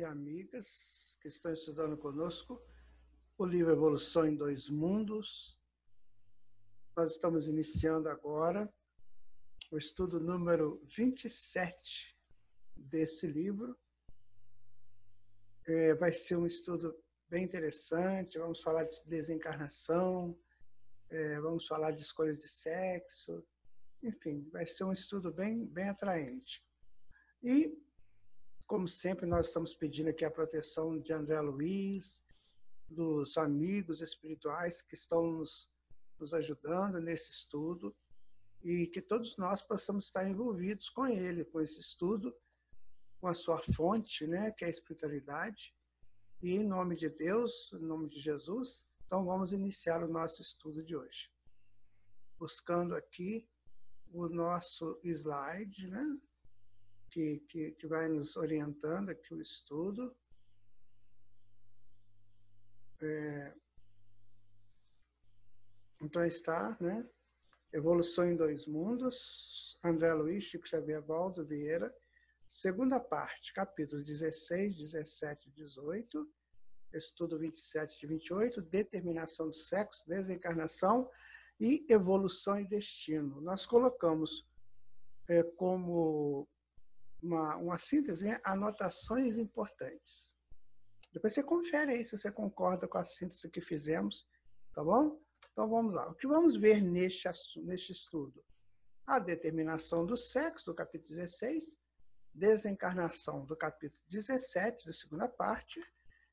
amigas que estão estudando conosco o livro Evolução em Dois Mundos. Nós estamos iniciando agora o estudo número 27 desse livro. Vai ser um estudo bem interessante, vamos falar de desencarnação, vamos falar de escolhas de sexo, enfim, vai ser um estudo bem atraente. E, como sempre, nós estamos pedindo aqui a proteção de André Luiz, dos amigos espirituais que estão nos ajudando nesse estudo, e que todos nós possamos estar envolvidos com ele, com esse estudo, com a sua fonte, né, que é a espiritualidade. E em nome de Deus, em nome de Jesus, então vamos iniciar o nosso estudo de hoje. Buscando aqui o nosso slide, né, que vai nos orientando aqui o estudo. Então está, né? Evolução em Dois Mundos, André Luiz, Chico Xavier, Valdo Vieira, segunda parte, capítulos 16, 17 e 18, estudo 27 e 28, determinação do sexo, desencarnação e evolução e destino. Nós colocamos como uma síntese, né, anotações importantes. Depois você confere aí se você concorda com a síntese que fizemos, tá bom? Então vamos lá. O que vamos ver neste estudo? A determinação do sexo, do capítulo 16, desencarnação do capítulo 17, da segunda parte,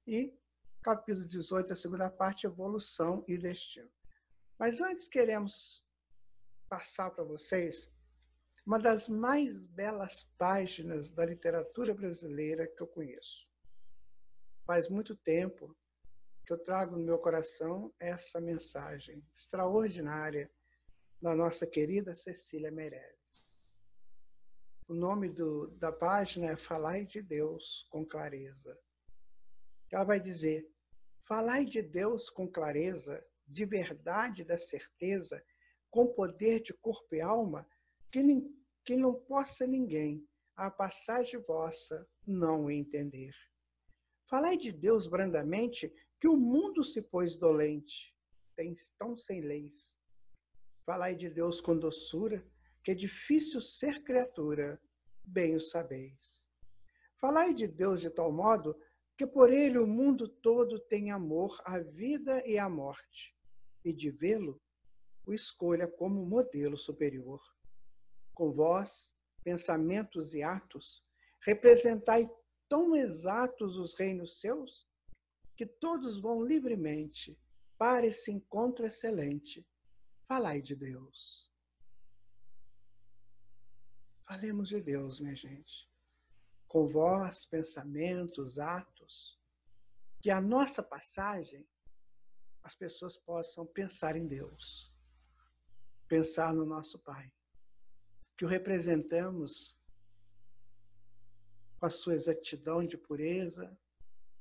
e capítulo 18, da segunda parte, evolução e destino. Mas antes queremos passar para vocês uma das mais belas páginas da literatura brasileira que eu conheço. Faz muito tempo que eu trago no meu coração essa mensagem extraordinária da nossa querida Cecília Meirelles. O nome da página é Falai de Deus com Clareza. Ela vai dizer: falai de Deus com clareza, de verdade e da certeza, com poder de corpo e alma, que não possa ninguém, a passagem vossa, não entender. Falai de Deus brandamente, que o mundo se pôs dolente, tão sem leis. Falai de Deus com doçura, que é difícil ser criatura, bem o sabeis. Falai de Deus de tal modo, que por ele o mundo todo tem amor à vida e à morte, e de vê-lo, o escolha como modelo superior. Com vós, pensamentos e atos, representai tão exatos os reinos seus, que todos vão livremente para esse encontro excelente. Falai de Deus. Falemos de Deus, minha gente. Com vós, pensamentos, atos, que a nossa passagem, as pessoas possam pensar em Deus, pensar no nosso Pai, que o representamos com a sua exatidão de pureza,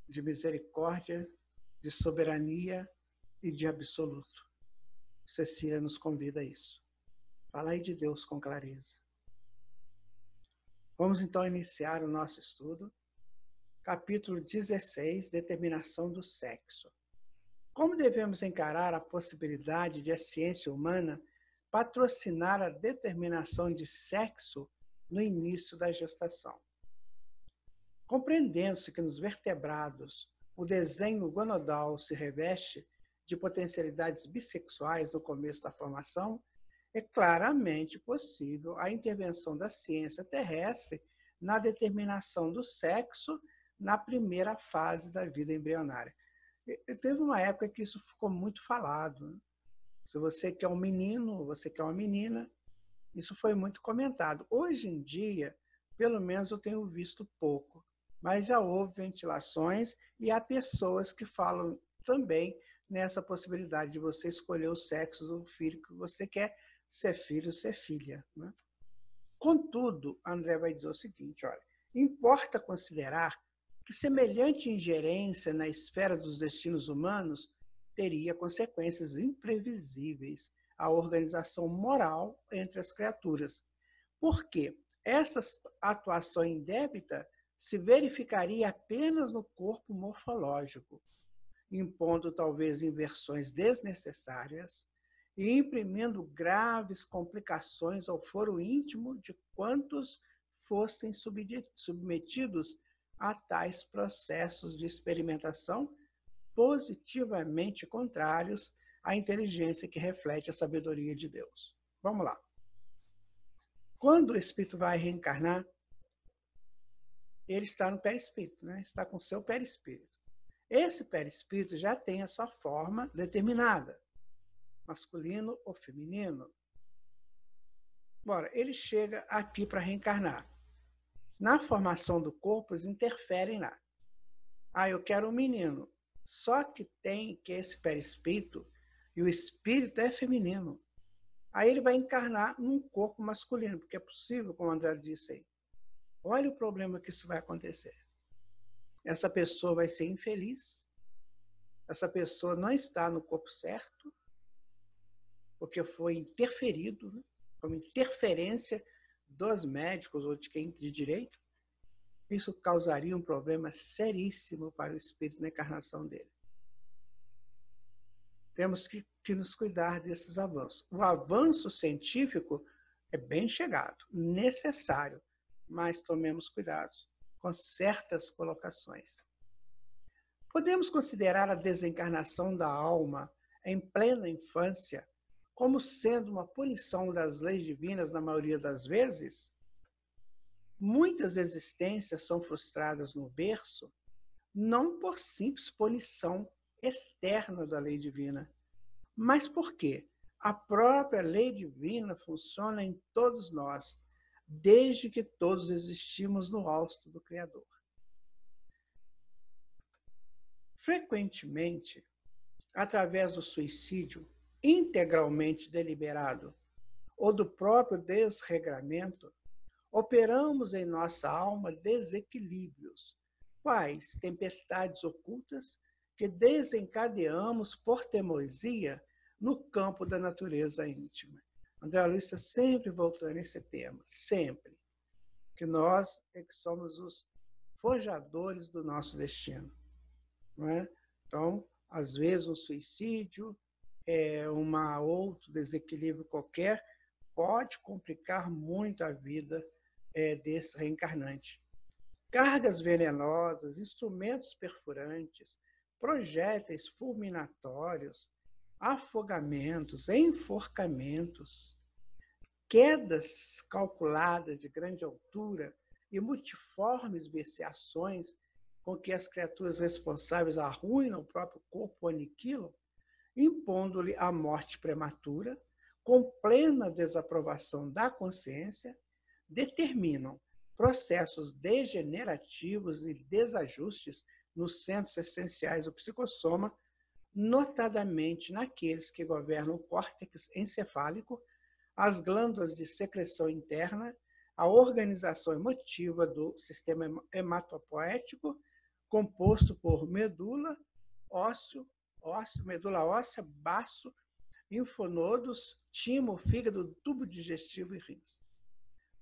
de misericórdia, de soberania e de absoluto. Cecília nos convida a isso. Falai de Deus com clareza. Vamos então iniciar o nosso estudo. Capítulo 16, determinação do sexo. Como devemos encarar a possibilidade de a ciência humana patrocinar a determinação de sexo no início da gestação? Compreendendo-se que nos vertebrados o desenho gonodal se reveste de potencialidades bissexuais no começo da formação, é claramente possível a intervenção da ciência terrestre na determinação do sexo na primeira fase da vida embrionária. Teve uma época que isso ficou muito falado, né? Se você quer um menino, você quer uma menina, isso foi muito comentado. Hoje em dia, pelo menos eu tenho visto pouco, mas já houve ventilações e há pessoas que falam também nessa possibilidade de você escolher o sexo do filho que você quer, ser filho ou ser filha, né? Contudo, André vai dizer o seguinte, olha, importa considerar que semelhante ingerência na esfera dos destinos humanos teria consequências imprevisíveis à organização moral entre as criaturas, porque essa atuação indébita se verificaria apenas no corpo morfológico, impondo talvez inversões desnecessárias e imprimindo graves complicações ao foro íntimo de quantos fossem submetidos a tais processos de experimentação positivamente contrários à inteligência que reflete a sabedoria de Deus. Vamos lá. Quando o espírito vai reencarnar, ele está no perispírito, né? Está com o seu perispírito. Esse perispírito já tem a sua forma determinada, masculino ou feminino. Bora, ele chega aqui para reencarnar. Na formação do corpo, eles interferem lá. Ah, eu quero um menino. Só que tem que esse perispírito e o espírito é feminino. Aí ele vai encarnar num corpo masculino, porque é possível, como o André disse aí. Olha o problema que isso vai acontecer. Essa pessoa vai ser infeliz, essa pessoa não está no corpo certo, porque foi interferido, né? Foi uma interferência dos médicos ou de quem de direito. Isso causaria um problema seríssimo para o espírito na encarnação dele. Temos que nos cuidar desses avanços. O avanço científico é bem chegado, necessário, mas tomemos cuidado com certas colocações. Podemos considerar a desencarnação da alma em plena infância como sendo uma punição das leis divinas na maioria das vezes? Muitas existências são frustradas no berço não por simples punição externa da lei divina, mas porque a própria lei divina funciona em todos nós, desde que todos existimos no hausto do Criador. Frequentemente, através do suicídio integralmente deliberado ou do próprio desregramento, operamos em nossa alma desequilíbrios, quais tempestades ocultas que desencadeamos por teimosia no campo da natureza íntima. André Luiz está sempre voltando nesse tema, sempre. Que nós é que somos os forjadores do nosso destino. Não é? Então, às vezes, um suicídio, outro desequilíbrio qualquer, pode complicar muito a vida desse reencarnante. Cargas venenosas, instrumentos perfurantes, projéteis fulminatórios, afogamentos, enforcamentos, quedas calculadas de grande altura e multiformes viciações com que as criaturas responsáveis arruinam o próprio corpo ou aniquilam, impondo-lhe a morte prematura, com plena desaprovação da consciência, determinam processos degenerativos e desajustes nos centros essenciais do psicossoma, notadamente naqueles que governam o córtex encefálico, as glândulas de secreção interna, a organização emotiva do sistema hematopoético, composto por medula óssea, baço, linfonodos, timo, fígado, tubo digestivo e rins.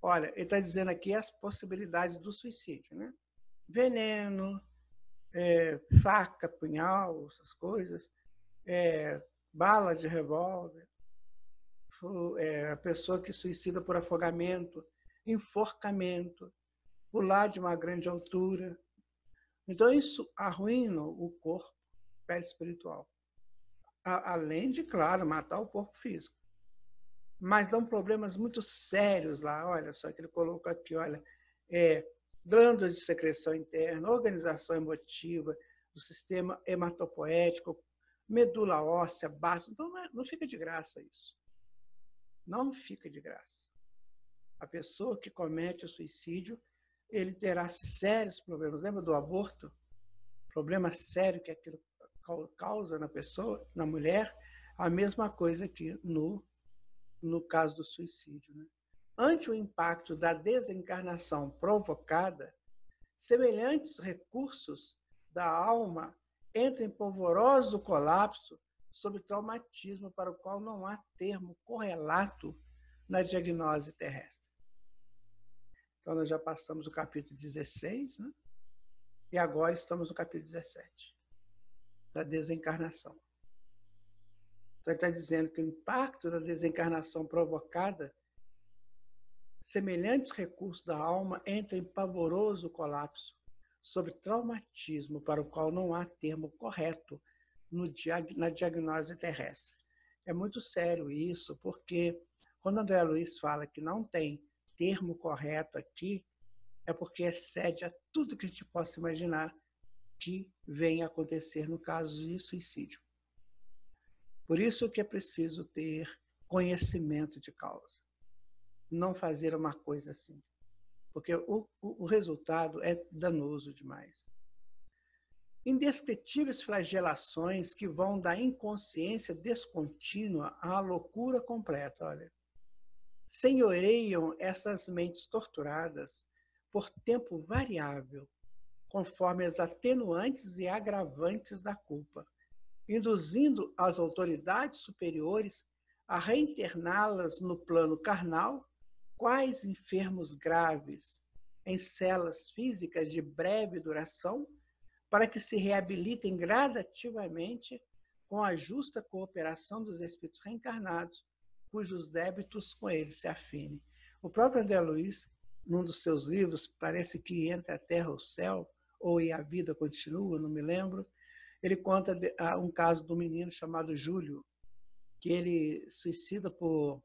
Olha, ele está dizendo aqui as possibilidades do suicídio, né? Veneno, faca, punhal, essas coisas, bala de revólver, a pessoa que suicida por afogamento, enforcamento, pular de uma grande altura. Então, isso arruina o corpo perispiritual. Além de, claro, matar o corpo físico. Mas dão problemas muito sérios lá. Olha só que ele colocou aqui, olha, glândulas de secreção interna, organização emotiva do sistema hematopoético, medula óssea, baço. Então, não fica de graça isso. Não fica de graça. A pessoa que comete o suicídio, ele terá sérios problemas. Lembra do aborto? Problema sério que aquilo causa na pessoa, na mulher, a mesma coisa aqui no caso do suicídio. Né? Ante o impacto da desencarnação provocada, semelhantes recursos da alma entram em polvoroso colapso sob traumatismo para o qual não há termo correlato na diagnose terrestre. Então, nós já passamos o capítulo 16, né? E agora estamos no capítulo 17, da desencarnação. Então, ele está dizendo que o impacto da desencarnação provocada, semelhantes recursos da alma entram em pavoroso colapso sobre traumatismo para o qual não há termo correto na diagnose terrestre. É muito sério isso, porque quando André Luiz fala que não tem termo correto aqui, é porque excede a tudo que a gente possa imaginar que venha a acontecer no caso de suicídio. Por isso que é preciso ter conhecimento de causa. Não fazer uma coisa assim. Porque o resultado é danoso demais. Indescritíveis flagelações que vão da inconsciência descontínua à loucura completa, olha. Senhoreiam essas mentes torturadas por tempo variável, conforme as atenuantes e agravantes da culpa, induzindo as autoridades superiores a reinterná-las no plano carnal, quais enfermos graves, em celas físicas de breve duração, para que se reabilitem gradativamente com a justa cooperação dos espíritos reencarnados, cujos débitos com eles se afinem. O próprio André Luiz, num dos seus livros, parece que Entre a Terra e o Céu, ou E a Vida Continua, não me lembro, ele conta um caso de um menino chamado Júlio, que ele suicida por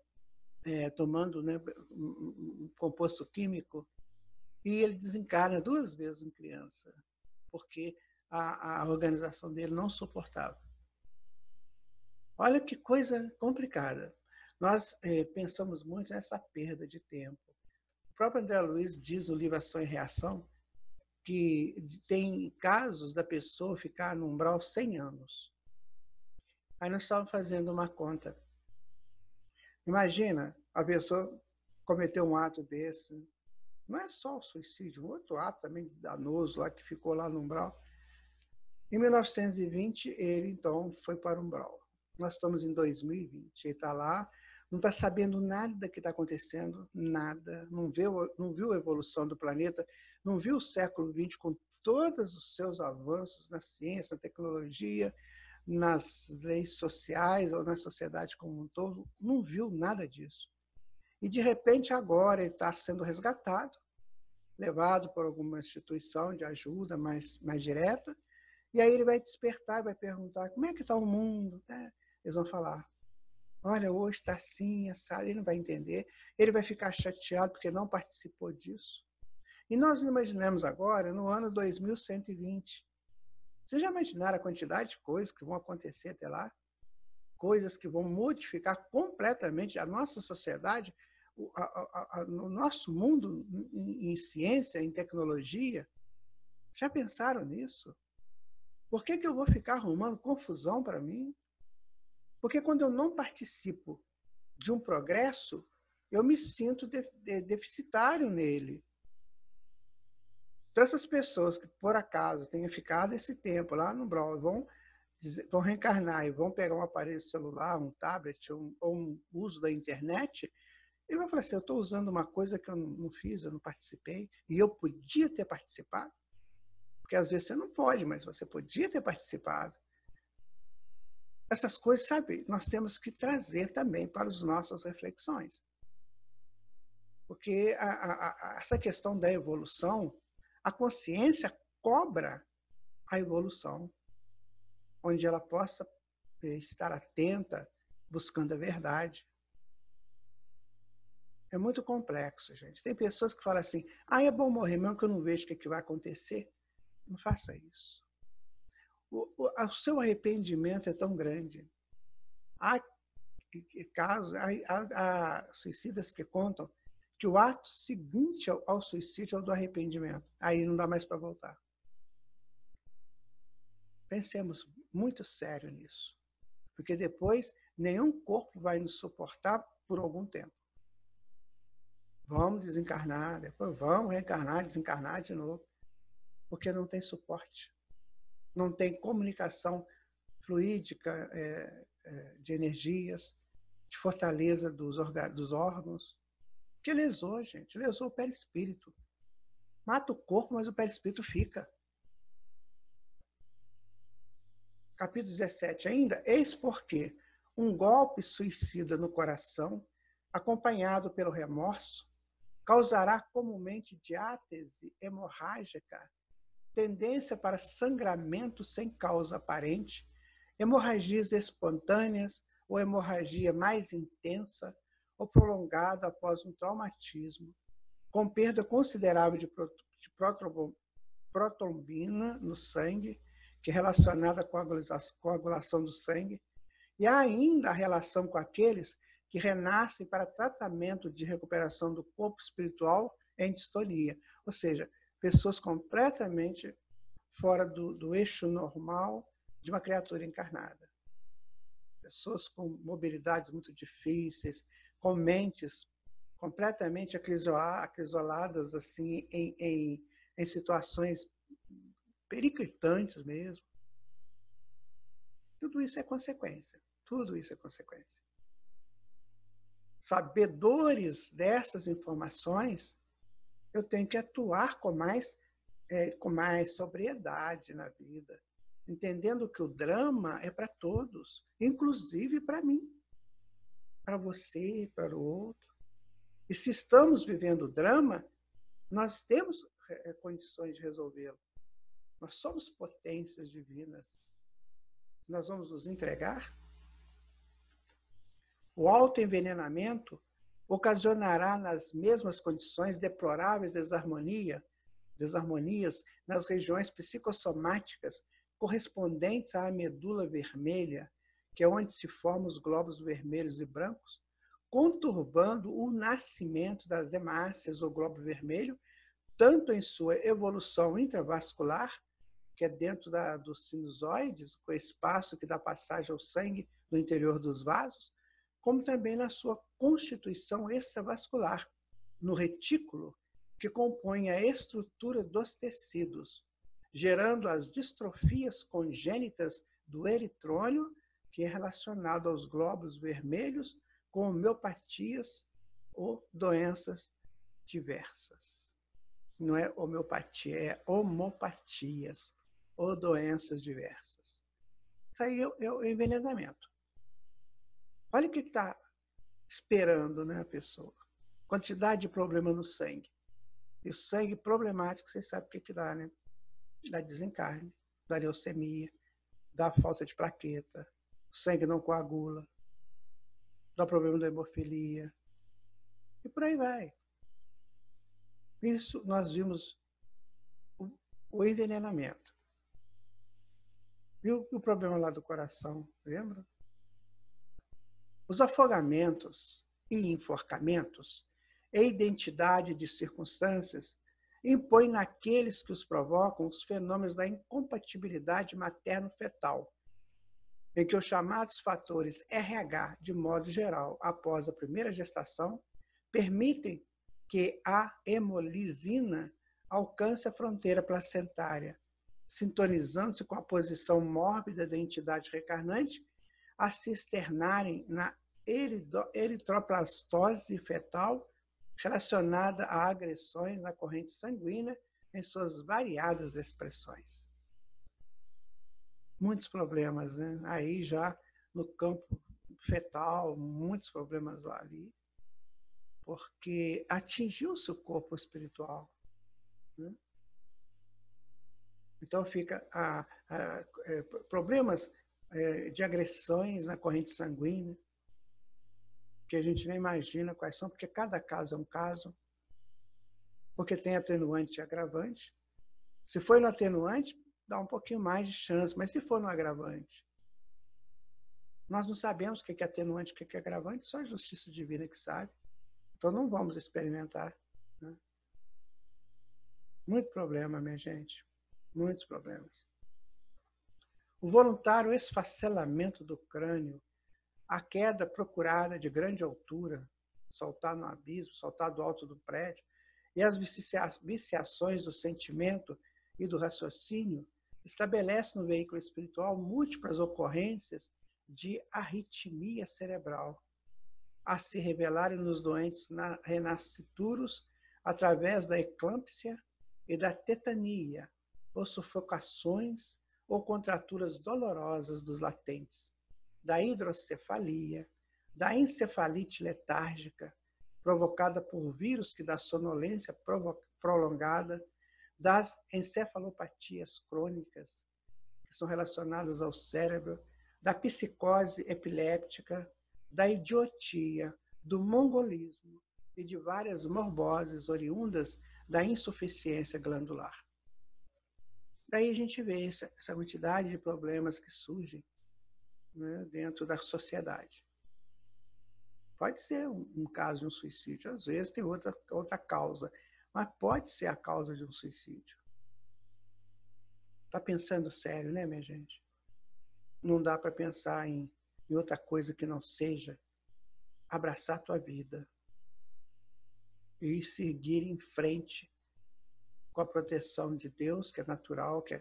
tomando, né, um composto químico, e ele desencarna 2 vezes em criança, porque a organização dele não suportava. Olha que coisa complicada. Nós pensamos muito nessa perda de tempo. O próprio André Luiz diz no livro Ação e Reação que tem casos da pessoa ficar no umbral 100 anos. Aí nós estávamos fazendo uma conta. Imagina, a pessoa cometeu um ato desse. Não é só o suicídio, um outro ato também danoso lá que ficou lá no umbral. Em 1920, ele então foi para o umbral. Nós estamos em 2020. Ele está lá, não está sabendo nada que está acontecendo, nada. Não viu a evolução do planeta, não viu o século XX com todos os seus avanços na ciência, na tecnologia, nas leis sociais ou na sociedade como um todo, não viu nada disso. E, de repente, agora ele está sendo resgatado, levado por alguma instituição de ajuda mais direta, e aí ele vai despertar e vai perguntar como é que está o mundo. Eles vão falar, olha, hoje está assim, assado, ele não vai entender, ele vai ficar chateado porque não participou disso. E nós imaginamos agora, no ano 2120, vocês já imaginaram a quantidade de coisas que vão acontecer até lá? Coisas que vão modificar completamente a nossa sociedade, o nosso mundo em ciência, em tecnologia. Já pensaram nisso? Por que eu vou ficar arrumando confusão para mim? Porque quando eu não participo de um progresso, eu me sinto deficitário nele. Então, essas pessoas que, por acaso, tenham ficado esse tempo lá no umbral, vão reencarnar e vão pegar um aparelho celular, um tablet ou um uso da internet, ele vai falar assim, eu estou usando uma coisa que eu não fiz, eu não participei, e eu podia ter participado. Porque às vezes você não pode, mas você podia ter participado. Essas coisas, sabe, nós temos que trazer também para as nossas reflexões. Porque essa questão da evolução, a consciência cobra a evolução, onde ela possa estar atenta, buscando a verdade. É muito complexo, gente. Tem pessoas que falam assim, é bom morrer mesmo que eu não vejo o que vai acontecer. Não faça isso. O seu arrependimento é tão grande. Há casos, há suicidas que contam que o ato seguinte ao suicídio é o do arrependimento. Aí não dá mais para voltar. Pensemos muito sério nisso. Porque depois nenhum corpo vai nos suportar por algum tempo. Vamos desencarnar, depois vamos reencarnar, desencarnar de novo. Porque não tem suporte. Não tem comunicação fluídica de energias, de fortaleza dos órgãos. Porque lesou, gente. Lesou o perispírito. Mata o corpo, mas o perispírito fica. Capítulo 17 ainda. Eis porque um golpe suicida no coração, acompanhado pelo remorso, causará comumente diátese hemorrágica, tendência para sangramento sem causa aparente, hemorragias espontâneas ou hemorragia mais intensa ou prolongada após um traumatismo, com perda considerável de protrombina no sangue, que é relacionada à coagulação do sangue, e há ainda a relação com aqueles que renascem para tratamento de recuperação do corpo espiritual em distonia, ou seja, pessoas completamente fora do eixo normal de uma criatura encarnada. Pessoas com mobilidades muito difíceis, com mentes completamente acrisoladas assim, em situações periclitantes mesmo. Tudo isso é consequência. Tudo isso é consequência. Sabedores dessas informações, eu tenho que atuar com mais sobriedade na vida, entendendo que o drama é para todos, inclusive para mim, para você, para o outro. E se estamos vivendo o drama, nós temos condições de resolvê-lo. Nós somos potências divinas. Nós vamos nos entregar. O autoenvenenamento ocasionará nas mesmas condições deploráveis desarmonias nas regiões psicossomáticas correspondentes à medula vermelha, que é onde se formam os glóbulos vermelhos e brancos, conturbando o nascimento das hemácias ou glóbulo vermelho, tanto em sua evolução intravascular, que é dentro dos sinusoides, o espaço que dá passagem ao sangue no interior dos vasos, como também na sua constituição extravascular, no retículo, que compõe a estrutura dos tecidos, gerando as distrofias congênitas do eritrônio, que é relacionado aos glóbulos vermelhos, com homeopatias ou doenças diversas. Não é homeopatia, é homopatias ou doenças diversas. Isso aí é o envenenamento. Olha o que está esperando, né, a pessoa. Quantidade de problema no sangue. E o sangue problemático, vocês sabem o que dá, né? Dá desencarne, dá leucemia, dá falta de plaqueta, o sangue não coagula, dá problema da hemofilia, e por aí vai. Isso nós vimos o envenenamento. E o problema lá do coração, lembra? Os afogamentos e enforcamentos e identidade de circunstâncias impõem naqueles que os provocam os fenômenos da incompatibilidade materno-fetal, em que os chamados fatores RH, de modo geral, após a primeira gestação, permitem que a hemolisina alcance a fronteira placentária, sintonizando-se com a posição mórbida da entidade recarnante, a se externarem na eritroplastose fetal relacionada a agressões na corrente sanguínea em suas variadas expressões. Muitos problemas, né? Aí já no campo fetal, muitos problemas lá ali, porque atingiu-se o corpo espiritual, né? Então fica problemas de agressões na corrente sanguínea, que a gente nem imagina quais são, porque cada caso é um caso, porque tem atenuante e agravante. Se for no atenuante, dá um pouquinho mais de chance, mas se for no agravante, nós não sabemos o que é atenuante e o que é agravante, só a justiça divina que sabe. Então não vamos experimentar, né? Muito problema, minha gente, muitos problemas. O voluntário esfacelamento do crânio, a queda procurada de grande altura, saltar no abismo, saltar do alto do prédio, e as viciações do sentimento e do raciocínio estabelece no veículo espiritual múltiplas ocorrências de arritmia cerebral, a se revelarem nos doentes renascituros através da eclâmpsia e da tetania, ou sufocações ou contraturas dolorosas dos latentes, da hidrocefalia, da encefalite letárgica, provocada por vírus que dá sonolência prolongada, das encefalopatias crônicas, que são relacionadas ao cérebro, da psicose epiléptica, da idiotia, do mongolismo e de várias morboses oriundas da insuficiência glandular. Daí a gente vê essa quantidade de problemas que surgem, né, dentro da sociedade. Pode ser um caso de um suicídio, às vezes tem outra causa, mas pode ser a causa de um suicídio. Está pensando sério, né, minha gente? Não dá para pensar em outra coisa que não seja abraçar a tua vida e seguir em frente com a proteção de Deus, que é natural, que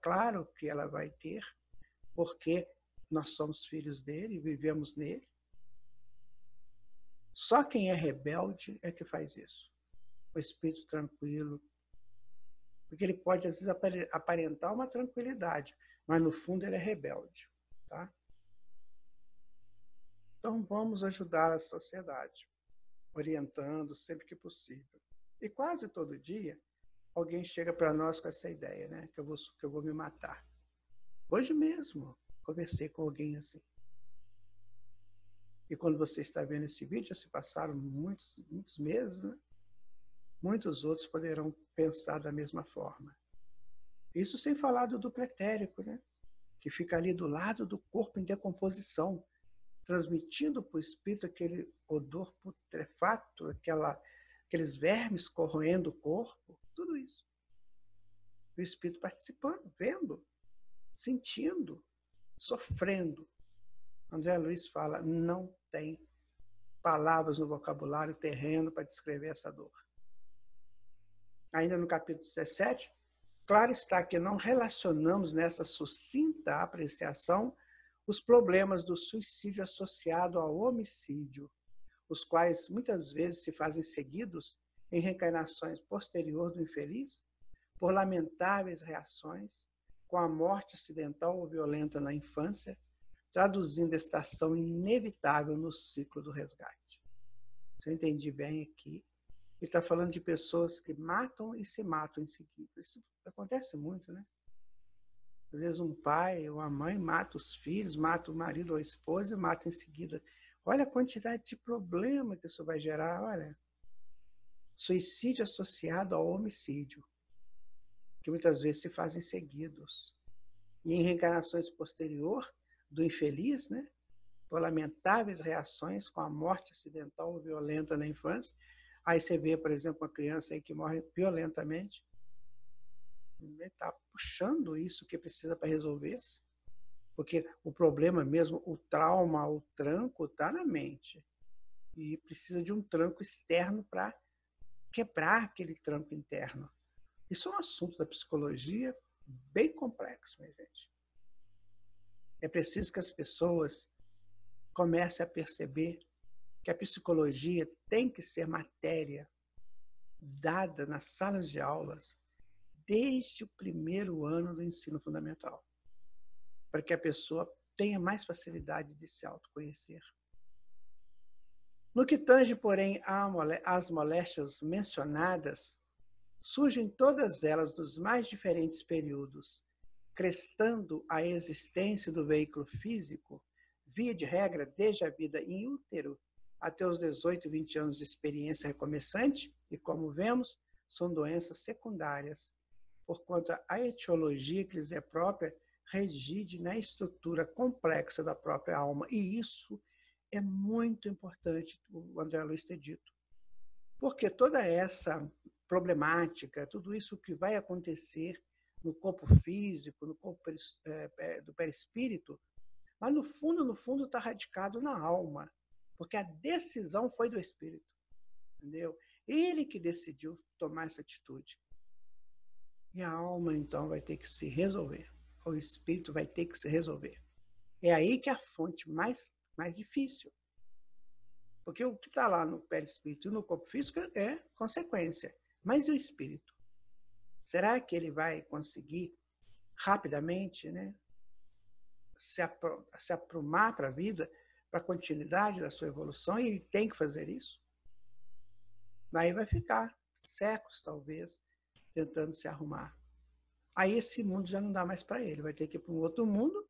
claro que ela vai ter, porque nós somos filhos dele, vivemos nele. Só quem é rebelde é que faz isso. O espírito tranquilo. Porque ele pode, às vezes, aparentar uma tranquilidade, mas no fundo ele é rebelde. Tá? Então vamos ajudar a sociedade, orientando sempre que possível. E quase todo dia, alguém chega para nós com essa ideia, né? Que eu vou me matar. Hoje mesmo, conversei com alguém assim. E quando você está vendo esse vídeo, já se passaram muitos meses, né? Muitos outros poderão pensar da mesma forma. Isso sem falar do duplo etérico, né? Que fica ali do lado do corpo em decomposição, transmitindo para o espírito aquele odor putrefato, aqueles vermes corroendo o corpo, tudo isso. O espírito participando, vendo, sentindo, sofrendo. André Luiz fala, não tem palavras no vocabulário terreno para descrever essa dor. Ainda no capítulo 17, claro está que não relacionamos nessa sucinta apreciação os problemas do suicídio associado ao homicídio, os quais muitas vezes se fazem seguidos em reencarnações posteriores do infeliz, por lamentáveis reações, com a morte acidental ou violenta na infância, traduzindo esta ação inevitável no ciclo do resgate. Se eu entendi bem aqui, ele está falando de pessoas que matam e se matam em seguida. Isso acontece muito, né? Às vezes um pai ou uma mãe mata os filhos, mata o marido ou a esposa e mata em seguida. Olha a quantidade de problema que isso vai gerar, olha. Suicídio associado ao homicídio, que muitas vezes se fazem seguidos. E em reencarnações posteriores do infeliz, né? Por lamentáveis reações com a morte acidental ou violenta na infância. Aí você vê, por exemplo, uma criança aí que morre violentamente, ele está puxando isso que precisa para resolver-se. Porque o problema mesmo, o trauma, o tranco, está na mente. E precisa de um tranco externo para quebrar aquele tranco interno. Isso é um assunto da psicologia bem complexo, minha gente. É preciso que as pessoas comecem a perceber que a psicologia tem que ser matéria dada nas salas de aulas desde o primeiro ano do ensino fundamental, para que a pessoa tenha mais facilidade de se autoconhecer. No que tange, porém, às moléstias mencionadas, surgem todas elas dos mais diferentes períodos, crestando a existência do veículo físico, via de regra, desde a vida em útero até os 18, 20 anos de experiência recomeçante, e como vemos, são doenças secundárias, porquanto a etiologia que lhes é própria reside na estrutura complexa da própria alma. E isso é muito importante, o André Luiz ter dito. Porque toda essa problemática, tudo isso que vai acontecer no corpo físico, no corpo do perispírito, mas no fundo está radicado na alma, porque a decisão foi do espírito, entendeu? Ele que decidiu tomar essa atitude. E a alma, então, vai ter que se resolver. O espírito vai ter que se resolver. É aí que é a fonte mais difícil. Porque o que está lá no perispírito e no corpo físico é consequência. Mas e o espírito? Será que ele vai conseguir rapidamente, né, se aprumar para a vida, para a continuidade da sua evolução? E ele tem que fazer isso? Daí vai ficar séculos, talvez, tentando se arrumar. Aí esse mundo já não dá mais para ele. Vai ter que ir para um outro mundo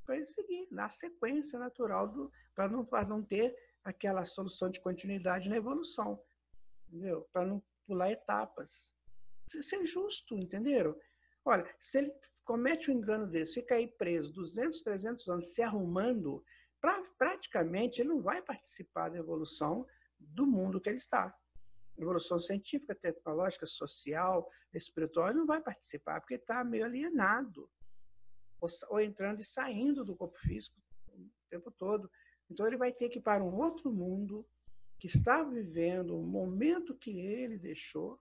para ele seguir na sequência natural, para não ter aquela solução de continuidade na evolução, entendeu? Para não pular etapas. Isso é justo, entenderam? Olha, se ele comete um engano desse, fica aí preso 200, 300 anos se arrumando, praticamente ele não vai participar da evolução do mundo que ele está. Evolução científica, tecnológica, social, espiritual, ele não vai participar, porque está meio alienado, ou entrando e saindo do corpo físico o tempo todo. Então ele vai ter que ir para um outro mundo que está vivendo o momento que ele deixou,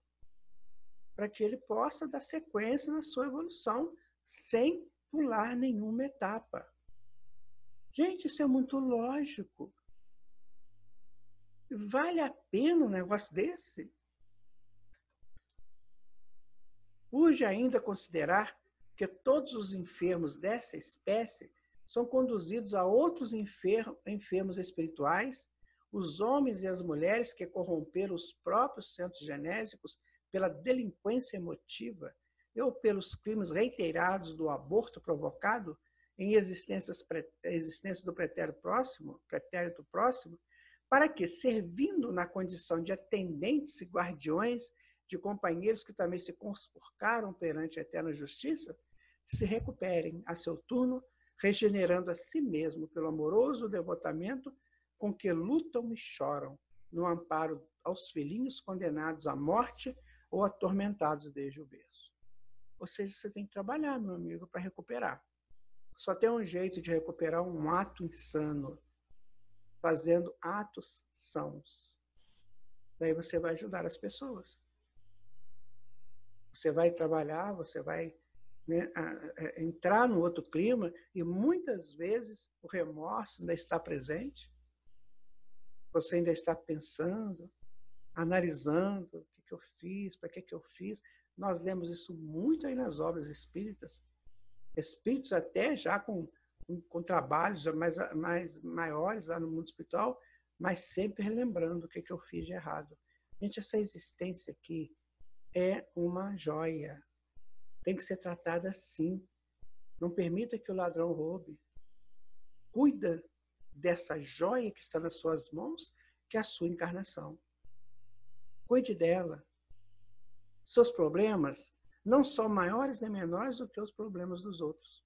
para que ele possa dar sequência na sua evolução, sem pular nenhuma etapa. Gente, isso é muito lógico. Vale a pena um negócio desse? Urge ainda considerar que todos os enfermos dessa espécie são conduzidos a outros enfermos espirituais, os homens e as mulheres que corromperam os próprios centros genésicos pela delinquência emotiva ou pelos crimes reiterados do aborto provocado em existência do pretérito próximo, para que, servindo na condição de atendentes e guardiões de companheiros que também se conspurcaram perante a eterna justiça, se recuperem a seu turno, regenerando a si mesmo pelo amoroso devotamento com que lutam e choram no amparo aos filhinhos condenados à morte ou atormentados desde o berço. Ou seja, você tem que trabalhar, meu amigo, para recuperar. Só tem um jeito de recuperar um ato insano, fazendo atos sãos. Daí você vai ajudar as pessoas. Você vai trabalhar, você vai, né, entrar no outro clima, e muitas vezes o remorso ainda está presente. Você ainda está pensando, analisando o que eu fiz, para que eu fiz. Nós lemos isso muito aí nas obras espíritas. Espíritos até já com trabalhos mais maiores lá no mundo espiritual, mas sempre relembrando o que eu fiz de errado. Gente, essa existência aqui é uma joia. Tem que ser tratada assim. Não permita que o ladrão roube. Cuida dessa joia que está nas suas mãos, que é a sua encarnação. Cuide dela. Seus problemas não são maiores nem menores do que os problemas dos outros.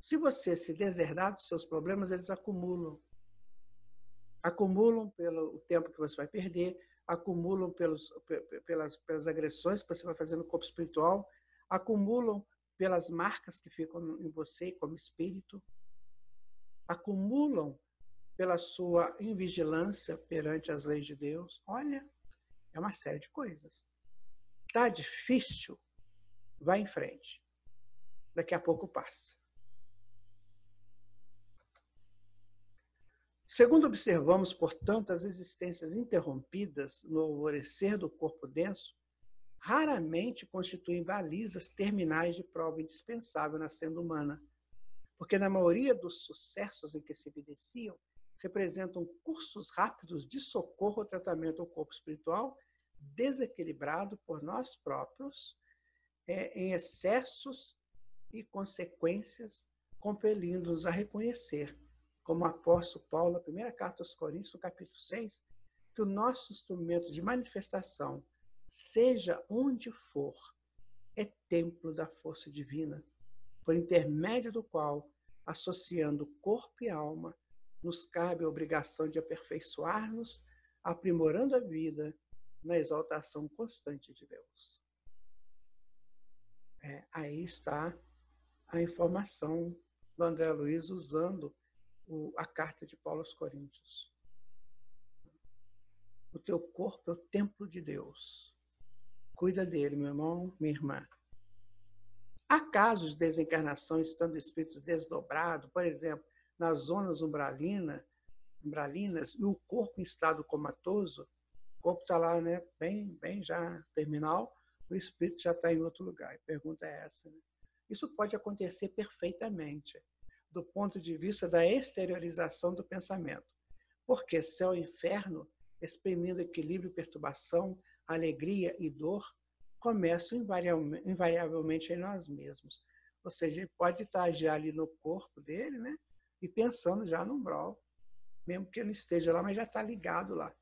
Se você se deserdar dos seus problemas, eles acumulam. Acumulam pelo tempo que você vai perder, acumulam pelas agressões que você vai fazer no corpo espiritual, acumulam pelas marcas que ficam em você como espírito, acumulam pela sua invigilância perante as leis de Deus. Olha, é uma série de coisas. Tá difícil? Vai em frente. Daqui a pouco passa. Segundo observamos, portanto, as existências interrompidas no alvorecer do corpo denso raramente constituem balizas terminais de prova indispensável na senda humana, porque na maioria dos sucessos em que se evidenciam, representam cursos rápidos de socorro ao tratamento ao corpo espiritual desequilibrado por nós próprios, em excessos e consequências, compelindo-nos a reconhecer, como o apóstolo Paulo, na primeira carta aos Coríntios, no capítulo 6, que o nosso instrumento de manifestação, seja onde for, é templo da força divina, por intermédio do qual, associando corpo e alma, nos cabe a obrigação de aperfeiçoar-nos, aprimorando a vida na exaltação constante de Deus. Aí está a informação do André Luiz usando a carta de Paulo aos Coríntios. O teu corpo é o templo de Deus. Cuida dele, meu irmão, minha irmã. Há casos de desencarnação estando espíritos desdobrados, por exemplo, nas zonas umbralinas, e o corpo em estado comatoso, o corpo está lá, né, bem já terminal, o espírito já está em outro lugar. A pergunta é essa. Né? Isso pode acontecer perfeitamente, do ponto de vista da exteriorização do pensamento. Porque céu e inferno, exprimindo equilíbrio e perturbação, alegria e dor, começam invariavelmente em nós mesmos. Ou seja, ele pode estar já ali no corpo dele, né, e pensando já no umbral, mesmo que ele não esteja lá, mas já está ligado lá.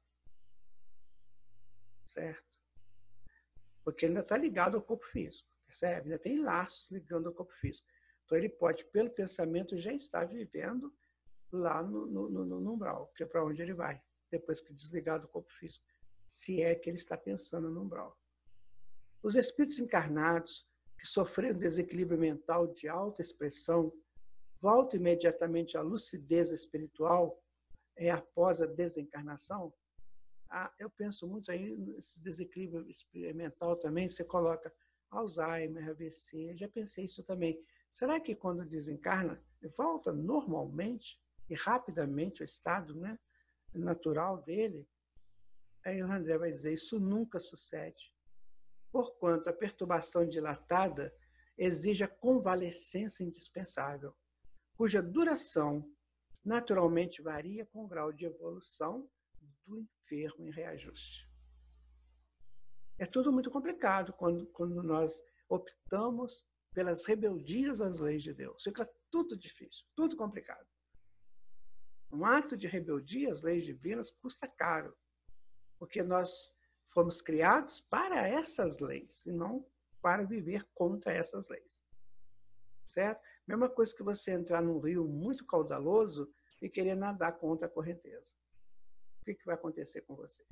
Certo? Porque ele ainda está ligado ao corpo físico, percebe? Ainda tem laços ligando ao corpo físico. Então ele pode, pelo pensamento, já estar vivendo lá no umbral, que é para onde ele vai, depois que desligar do corpo físico, se é que ele está pensando no umbral. Os espíritos encarnados que sofreram desequilíbrio mental de alta expressão voltam imediatamente à lucidez espiritual após a desencarnação? Eu penso muito aí nesse desequilíbrio mental também, você coloca Alzheimer, AVC, já pensei isso também. Será que quando desencarna, volta normalmente e rapidamente ao estado, né, natural dele? Aí o André vai dizer, isso nunca sucede, porquanto a perturbação dilatada exige a convalescência indispensável, cuja duração naturalmente varia com o grau de evolução do enfermo em reajuste. É tudo muito complicado quando nós optamos pelas rebeldias às leis de Deus. Fica tudo difícil, tudo complicado. Um ato de rebeldia às leis divinas custa caro, porque nós fomos criados para essas leis e não para viver contra essas leis. Certo? Mesma coisa que você entrar num rio muito caudaloso e querer nadar contra a correnteza. O que vai acontecer com você?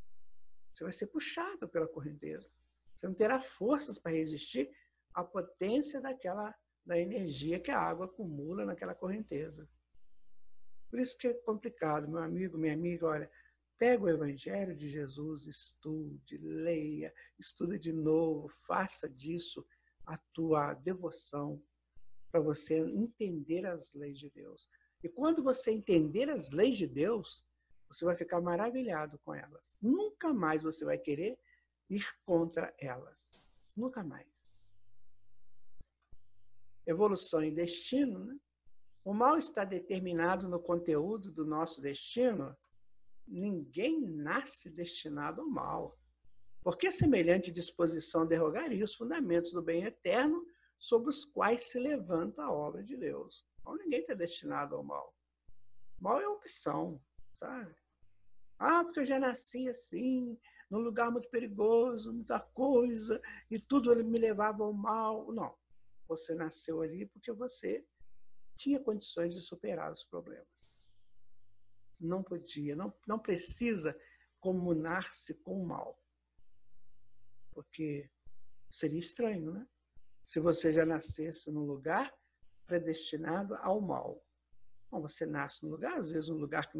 Você vai ser puxado pela correnteza. Você não terá forças para resistir à potência da energia que a água acumula naquela correnteza. Por isso que é complicado, meu amigo, minha amiga, olha, pega o Evangelho de Jesus, estude, leia, estuda de novo, faça disso a tua devoção, para você entender as leis de Deus. E quando você entender as leis de Deus, você vai ficar maravilhado com elas. Nunca mais você vai querer ir contra elas. Nunca mais. Evolução e destino, né? O mal está determinado no conteúdo do nosso destino. Ninguém nasce destinado ao mal. Porque semelhante disposição derrogaria os fundamentos do bem eterno sobre os quais se levanta a obra de Deus. Então, ninguém está destinado ao mal. Mal é opção, sabe? Porque eu já nasci assim, num lugar muito perigoso, muita coisa, e tudo me levava ao mal. Não. Você nasceu ali porque você tinha condições de superar os problemas. Não podia, não precisa comunar-se com o mal. Porque seria estranho, né? Se você já nascesse num lugar predestinado ao mal. Bom, você nasce num lugar, às vezes um lugar que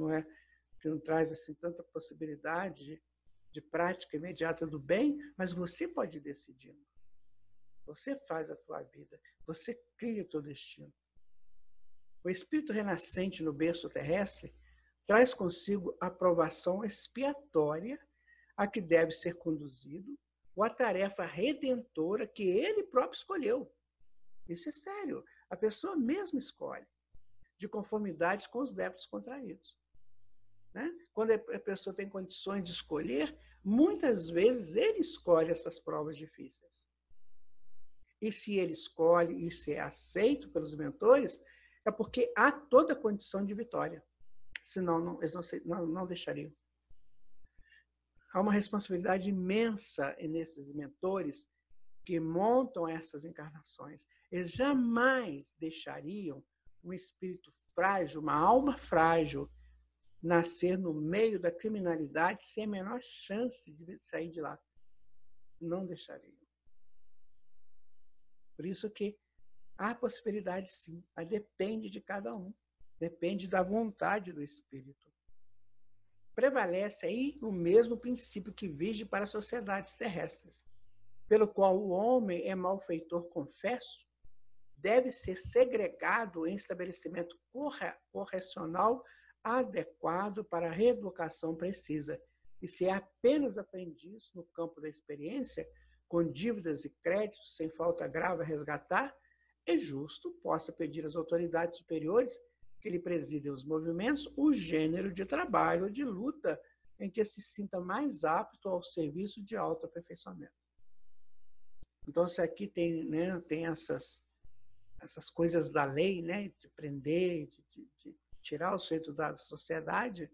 não traz assim tanta possibilidade de prática imediata do bem, mas você pode decidir. Você faz a tua vida, você cria o teu destino. O espírito renascente no berço terrestre traz consigo a provação expiatória a que deve ser conduzido ou a tarefa redentora que ele próprio escolheu. Isso é sério. A pessoa mesmo escolhe, de conformidade com os débitos contraídos. Né? Quando a pessoa tem condições de escolher, muitas vezes ele escolhe essas provas difíceis. E se ele escolhe e se é aceito pelos mentores, é porque há toda a condição de vitória. Senão, eles não deixariam. Há uma responsabilidade imensa nesses mentores que montam essas encarnações. Eles jamais deixariam um espírito frágil, uma alma frágil, nascer no meio da criminalidade sem a menor chance de sair de lá. Não deixariam. Por isso que há possibilidade sim, mas depende de cada um. Depende da vontade do espírito. Prevalece aí o mesmo princípio que vige para as sociedades terrestres, pelo qual o homem é malfeitor confesso deve ser segregado em estabelecimento correcional adequado para a reeducação precisa. E se é apenas aprendiz no campo da experiência, com dívidas e créditos sem falta grave a resgatar, é justo possa pedir às autoridades superiores que lhe presidem os movimentos o gênero de trabalho ou de luta em que se sinta mais apto ao serviço de autoaperfeiçoamento. Então, isso aqui tem, né, tem essas coisas da lei, né, de prender, de tirar o sujeito da sociedade,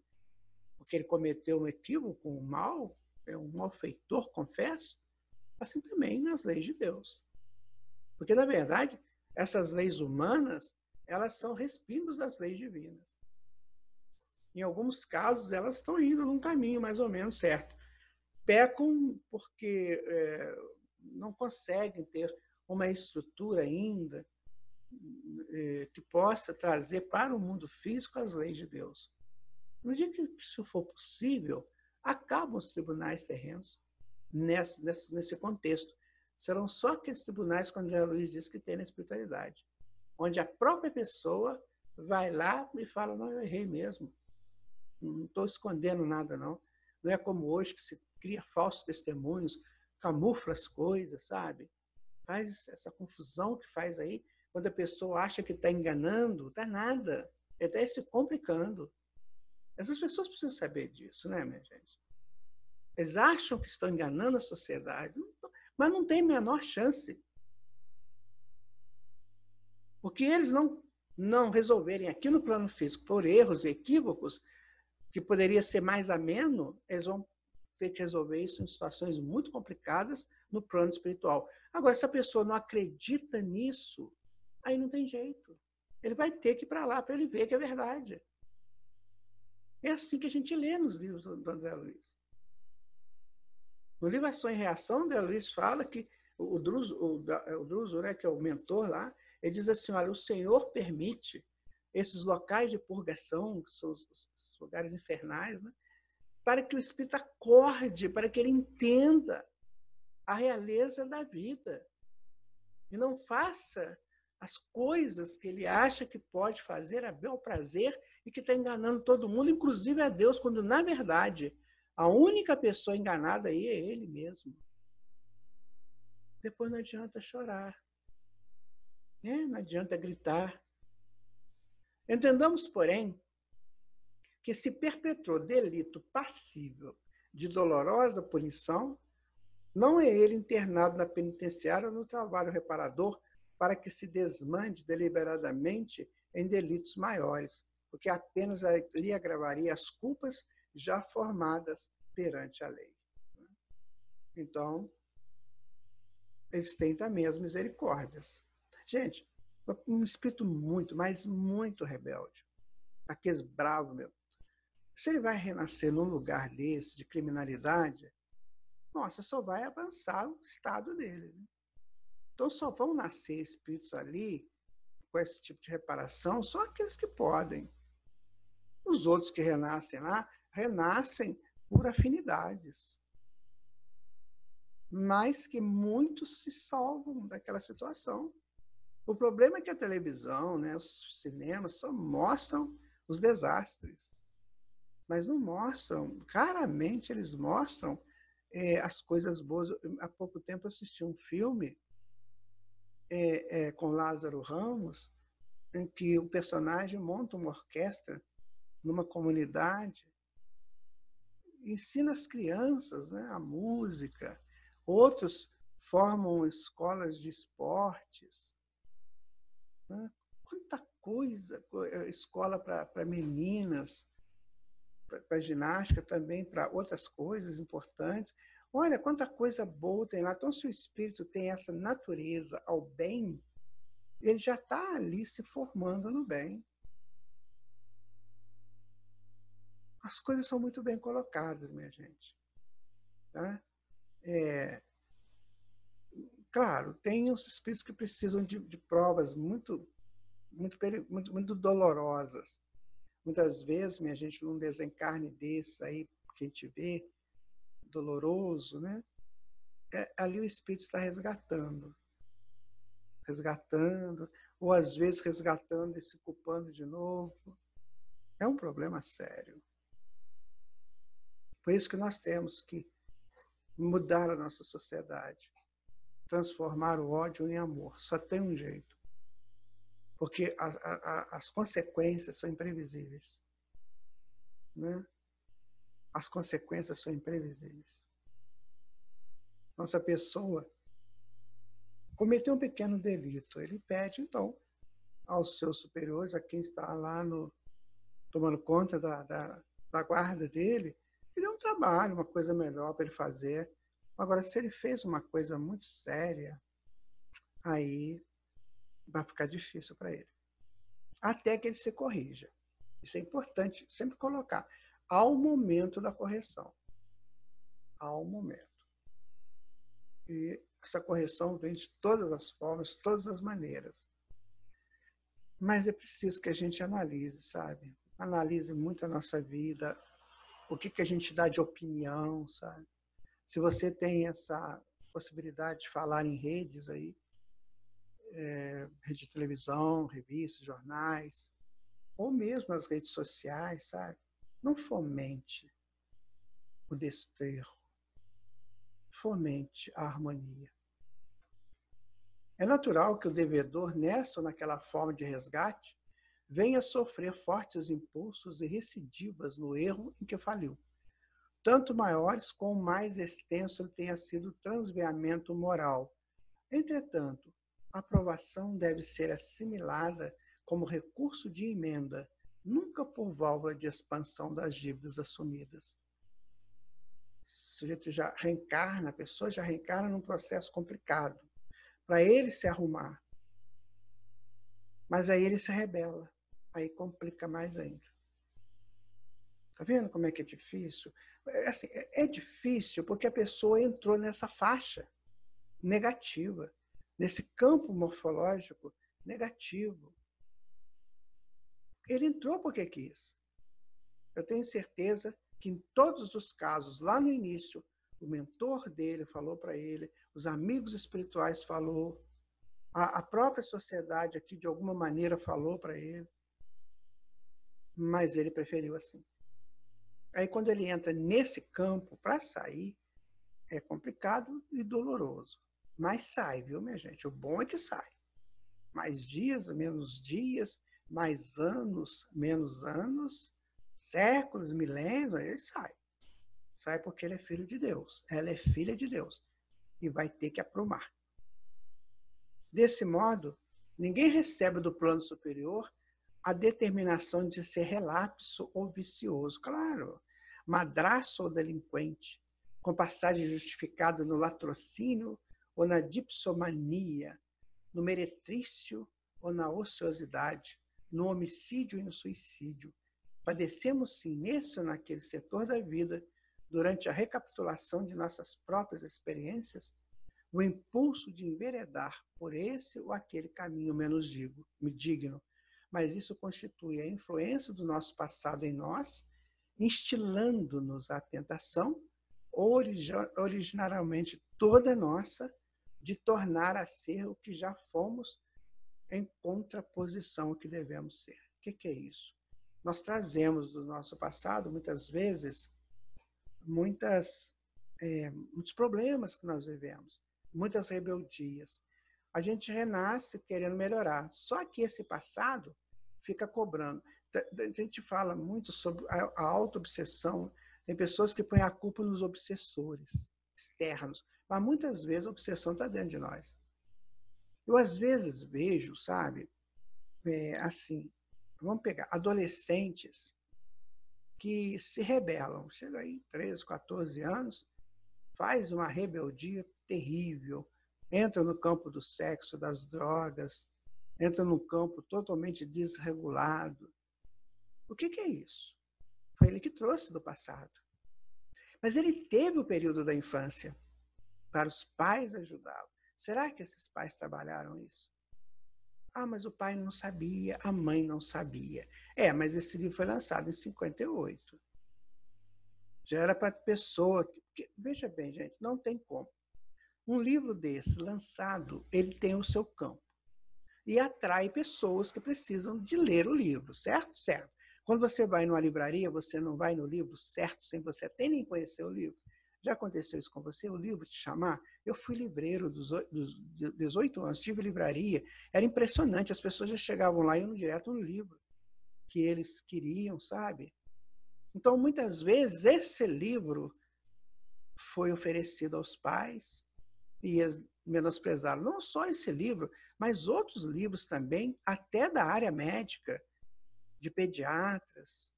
porque ele cometeu um equívoco, um mal, é um malfeitor, confesso, assim também nas leis de Deus. Porque, na verdade, essas leis humanas, elas são respingos das leis divinas. Em alguns casos, elas estão indo num caminho mais ou menos certo. Pecam porque não conseguem ter uma estrutura ainda que possa trazer para o mundo físico as leis de Deus. No dia que isso for possível, acabam os tribunais terrenos nesse contexto. Serão só aqueles tribunais, quando André Luiz diz que tem na espiritualidade, onde a própria pessoa vai lá e fala, não, eu errei mesmo. Não estou escondendo nada, não. Não é como hoje que se cria falsos testemunhos, camufla as coisas, sabe? Faz essa confusão que faz aí, quando a pessoa acha que está enganando, está nada. Está se complicando. Essas pessoas precisam saber disso, né, minha gente? Eles acham que estão enganando a sociedade, mas não tem a menor chance. Porque eles não resolverem aqui no plano físico por erros e equívocos, que poderia ser mais ameno, eles vão ter que resolver isso em situações muito complicadas no plano espiritual. Agora, se a pessoa não acredita nisso, aí não tem jeito. Ele vai ter que ir para lá para ele ver que é verdade. É assim que a gente lê nos livros do André Luiz. No livro Ação e Reação, André Luiz fala que o Druso, né, que é o mentor lá, ele diz assim, olha, o Senhor permite esses locais de purgação, que são os lugares infernais, né, para que o espírito acorde, para que ele entenda a realeza da vida e não faça as coisas que ele acha que pode fazer a bel prazer e que está enganando todo mundo, inclusive a Deus, quando, na verdade, a única pessoa enganada aí é ele mesmo. Depois não adianta chorar, né? Não adianta gritar. Entendamos, porém, que se perpetrou delito passível de dolorosa punição, não é ele internado na penitenciária ou no trabalho reparador para que se desmande deliberadamente em delitos maiores, porque apenas lhe agravaria as culpas já formadas perante a lei. Então, eles têm também as misericórdias. Gente, um espírito muito, mas muito rebelde, aqueles bravos, meu. Se ele vai renascer num lugar desse, de criminalidade, nossa, só vai avançar o estado dele. Né? Então, só vão nascer espíritos ali, com esse tipo de reparação, só aqueles que podem. Os outros que renascem lá, renascem por afinidades. Mas que muitos se salvam daquela situação. O problema é que a televisão, né, os cinemas só mostram os desastres. Mas não mostram, claramente eles mostram as coisas boas. Há pouco tempo eu assisti um filme com Lázaro Ramos, em que o personagem monta uma orquestra numa comunidade, ensina as crianças, né, a música, outros formam escolas de esportes, né? Quanta coisa, escola para meninas, para ginástica também, para outras coisas importantes. Olha, quanta coisa boa tem lá. Então, se o espírito tem essa natureza ao bem, ele já está ali se formando no bem. As coisas são muito bem colocadas, minha gente. Tá? Claro, tem os espíritos que precisam de provas muito dolorosas. Muitas vezes, minha gente, num desencarne desse aí, que a gente vê, doloroso, né? Ali o espírito está resgatando. resgatando, ou às vezes resgatando e se culpando de novo. É um problema sério. Por isso que nós temos que mudar a nossa sociedade, transformar o ódio em amor. Só tem um jeito. Porque as consequências são imprevisíveis. Né? As consequências são imprevisíveis. Então, se a pessoa cometeu um pequeno delito, ele pede, então, aos seus superiores, a quem está lá tomando conta da guarda dele, ele dá um trabalho, uma coisa melhor para ele fazer. Agora, se ele fez uma coisa muito séria, aí vai ficar difícil para ele. Até que ele se corrija. Isso é importante sempre colocar. Ao momento da correção. Ao momento. E essa correção vem de todas as formas, de todas as maneiras. Mas é preciso que a gente analise, sabe? Analise muito a nossa vida, o que a gente dá de opinião, sabe? Se você tem essa possibilidade de falar em redes aí, rede de televisão, revistas, jornais, ou mesmo as redes sociais, sabe? Não fomente o desterro, fomente a harmonia. É natural que o devedor, nessa ou naquela forma de resgate, venha sofrer fortes impulsos e recidivas no erro em que faliu, tanto maiores como mais extenso ele tenha sido o transviamento moral. Entretanto, a aprovação deve ser assimilada como recurso de emenda, nunca por válvula de expansão das dívidas assumidas. O sujeito já reencarna, a pessoa já reencarna num processo complicado, para ele se arrumar. Mas aí ele se rebela, aí complica mais ainda. Tá vendo como é que é difícil? Assim, é difícil porque a pessoa entrou nessa faixa negativa, nesse campo morfológico negativo. Ele entrou porque quis. Eu tenho certeza que em todos os casos, lá no início, o mentor dele falou para ele, os amigos espirituais falou, a própria sociedade aqui de alguma maneira falou para ele, mas ele preferiu assim. Aí quando ele entra nesse campo, para sair, é complicado e doloroso. Mas sai, viu, minha gente? O bom é que sai. Mais dias, menos dias, mais anos, menos anos, séculos, milênios, ele sai. Sai porque ele é filho de Deus. Ela é filha de Deus. E vai ter que aprumar. Desse modo, ninguém recebe do plano superior a determinação de ser relapso ou vicioso. Claro, madraço ou delinquente, com passagem justificada no latrocínio ou na dipsomania, no meretrício ou na ociosidade, no homicídio e no suicídio. Padecemos, sim, nesse ou naquele setor da vida, durante a recapitulação de nossas próprias experiências, o impulso de enveredar por esse ou aquele caminho menos digno. Mas isso constitui a influência do nosso passado em nós, instilando-nos a tentação, originariamente toda nossa, de tornar a ser o que já fomos em contraposição ao que devemos ser. O que é isso? Nós trazemos do nosso passado, muitas vezes, muitos problemas que nós vivemos, muitas rebeldias. A gente renasce querendo melhorar, só que esse passado fica cobrando. A gente fala muito sobre a auto-obsessão. Tem pessoas que põem a culpa nos obsessores externos, mas muitas vezes a obsessão está dentro de nós. Eu, às vezes, vejo, sabe, assim, vamos pegar adolescentes que se rebelam, chega aí 13, 14 anos, faz uma rebeldia terrível, entra no campo do sexo, das drogas, entra num campo totalmente desregulado. O que é isso? Foi ele que trouxe do passado. Mas ele teve o período da infância para os pais ajudá-lo. Será que esses pais trabalharam isso? Ah, mas o pai não sabia, a mãe não sabia. Mas esse livro foi lançado em 58. Já era para pessoa... Veja bem, gente, não tem como. Um livro desse lançado, ele tem o seu campo. e atrai pessoas que precisam de ler o livro, certo? Certo. Quando você vai numa livraria, você não vai no livro certo, sem você até nem conhecer o livro. Já aconteceu isso com você? O livro te chamar? Eu fui livreiro dos 18 anos, tive livraria, era impressionante, as pessoas já chegavam lá e iam direto no livro que eles queriam, sabe? Então, muitas vezes, esse livro foi oferecido aos pais e eles menosprezaram. Não só esse livro, mas outros livros também, até da área médica, de pediatras,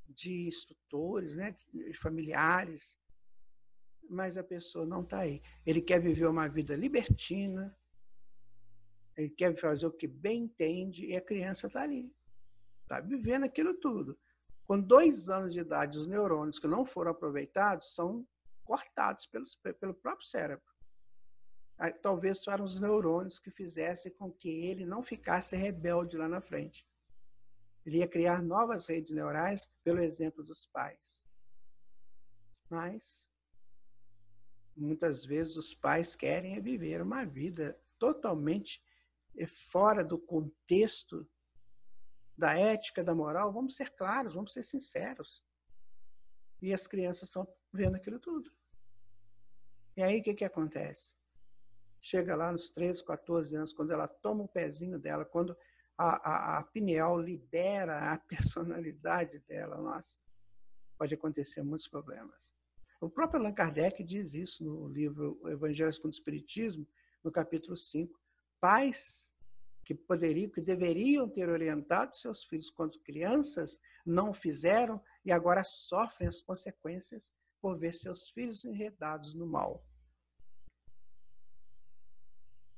de instrutores, né, de familiares. Mas a pessoa não está aí. Ele quer viver uma vida libertina, ele quer fazer o que bem entende, e a criança está ali, está vivendo aquilo tudo. Com 2 anos de idade, os neurônios que não foram aproveitados são cortados pelo próprio cérebro. Talvez foram os neurônios que fizessem com que ele não ficasse rebelde lá na frente. Ele ia criar novas redes neurais pelo exemplo dos pais. Mas, muitas vezes, os pais querem viver uma vida totalmente fora do contexto da ética, da moral. Vamos ser claros, vamos ser sinceros. E as crianças estão vendo aquilo tudo. E aí, o que acontece? Chega lá nos 13, 14 anos, quando ela toma o pezinho dela, quando a pineal libera a personalidade dela, nossa, pode acontecer muitos problemas. O próprio Allan Kardec diz isso no livro Evangelho segundo o Espiritismo, no capítulo 5. Pais que deveriam ter orientado seus filhos quando crianças, não o fizeram e agora sofrem as consequências por ver seus filhos enredados no mal.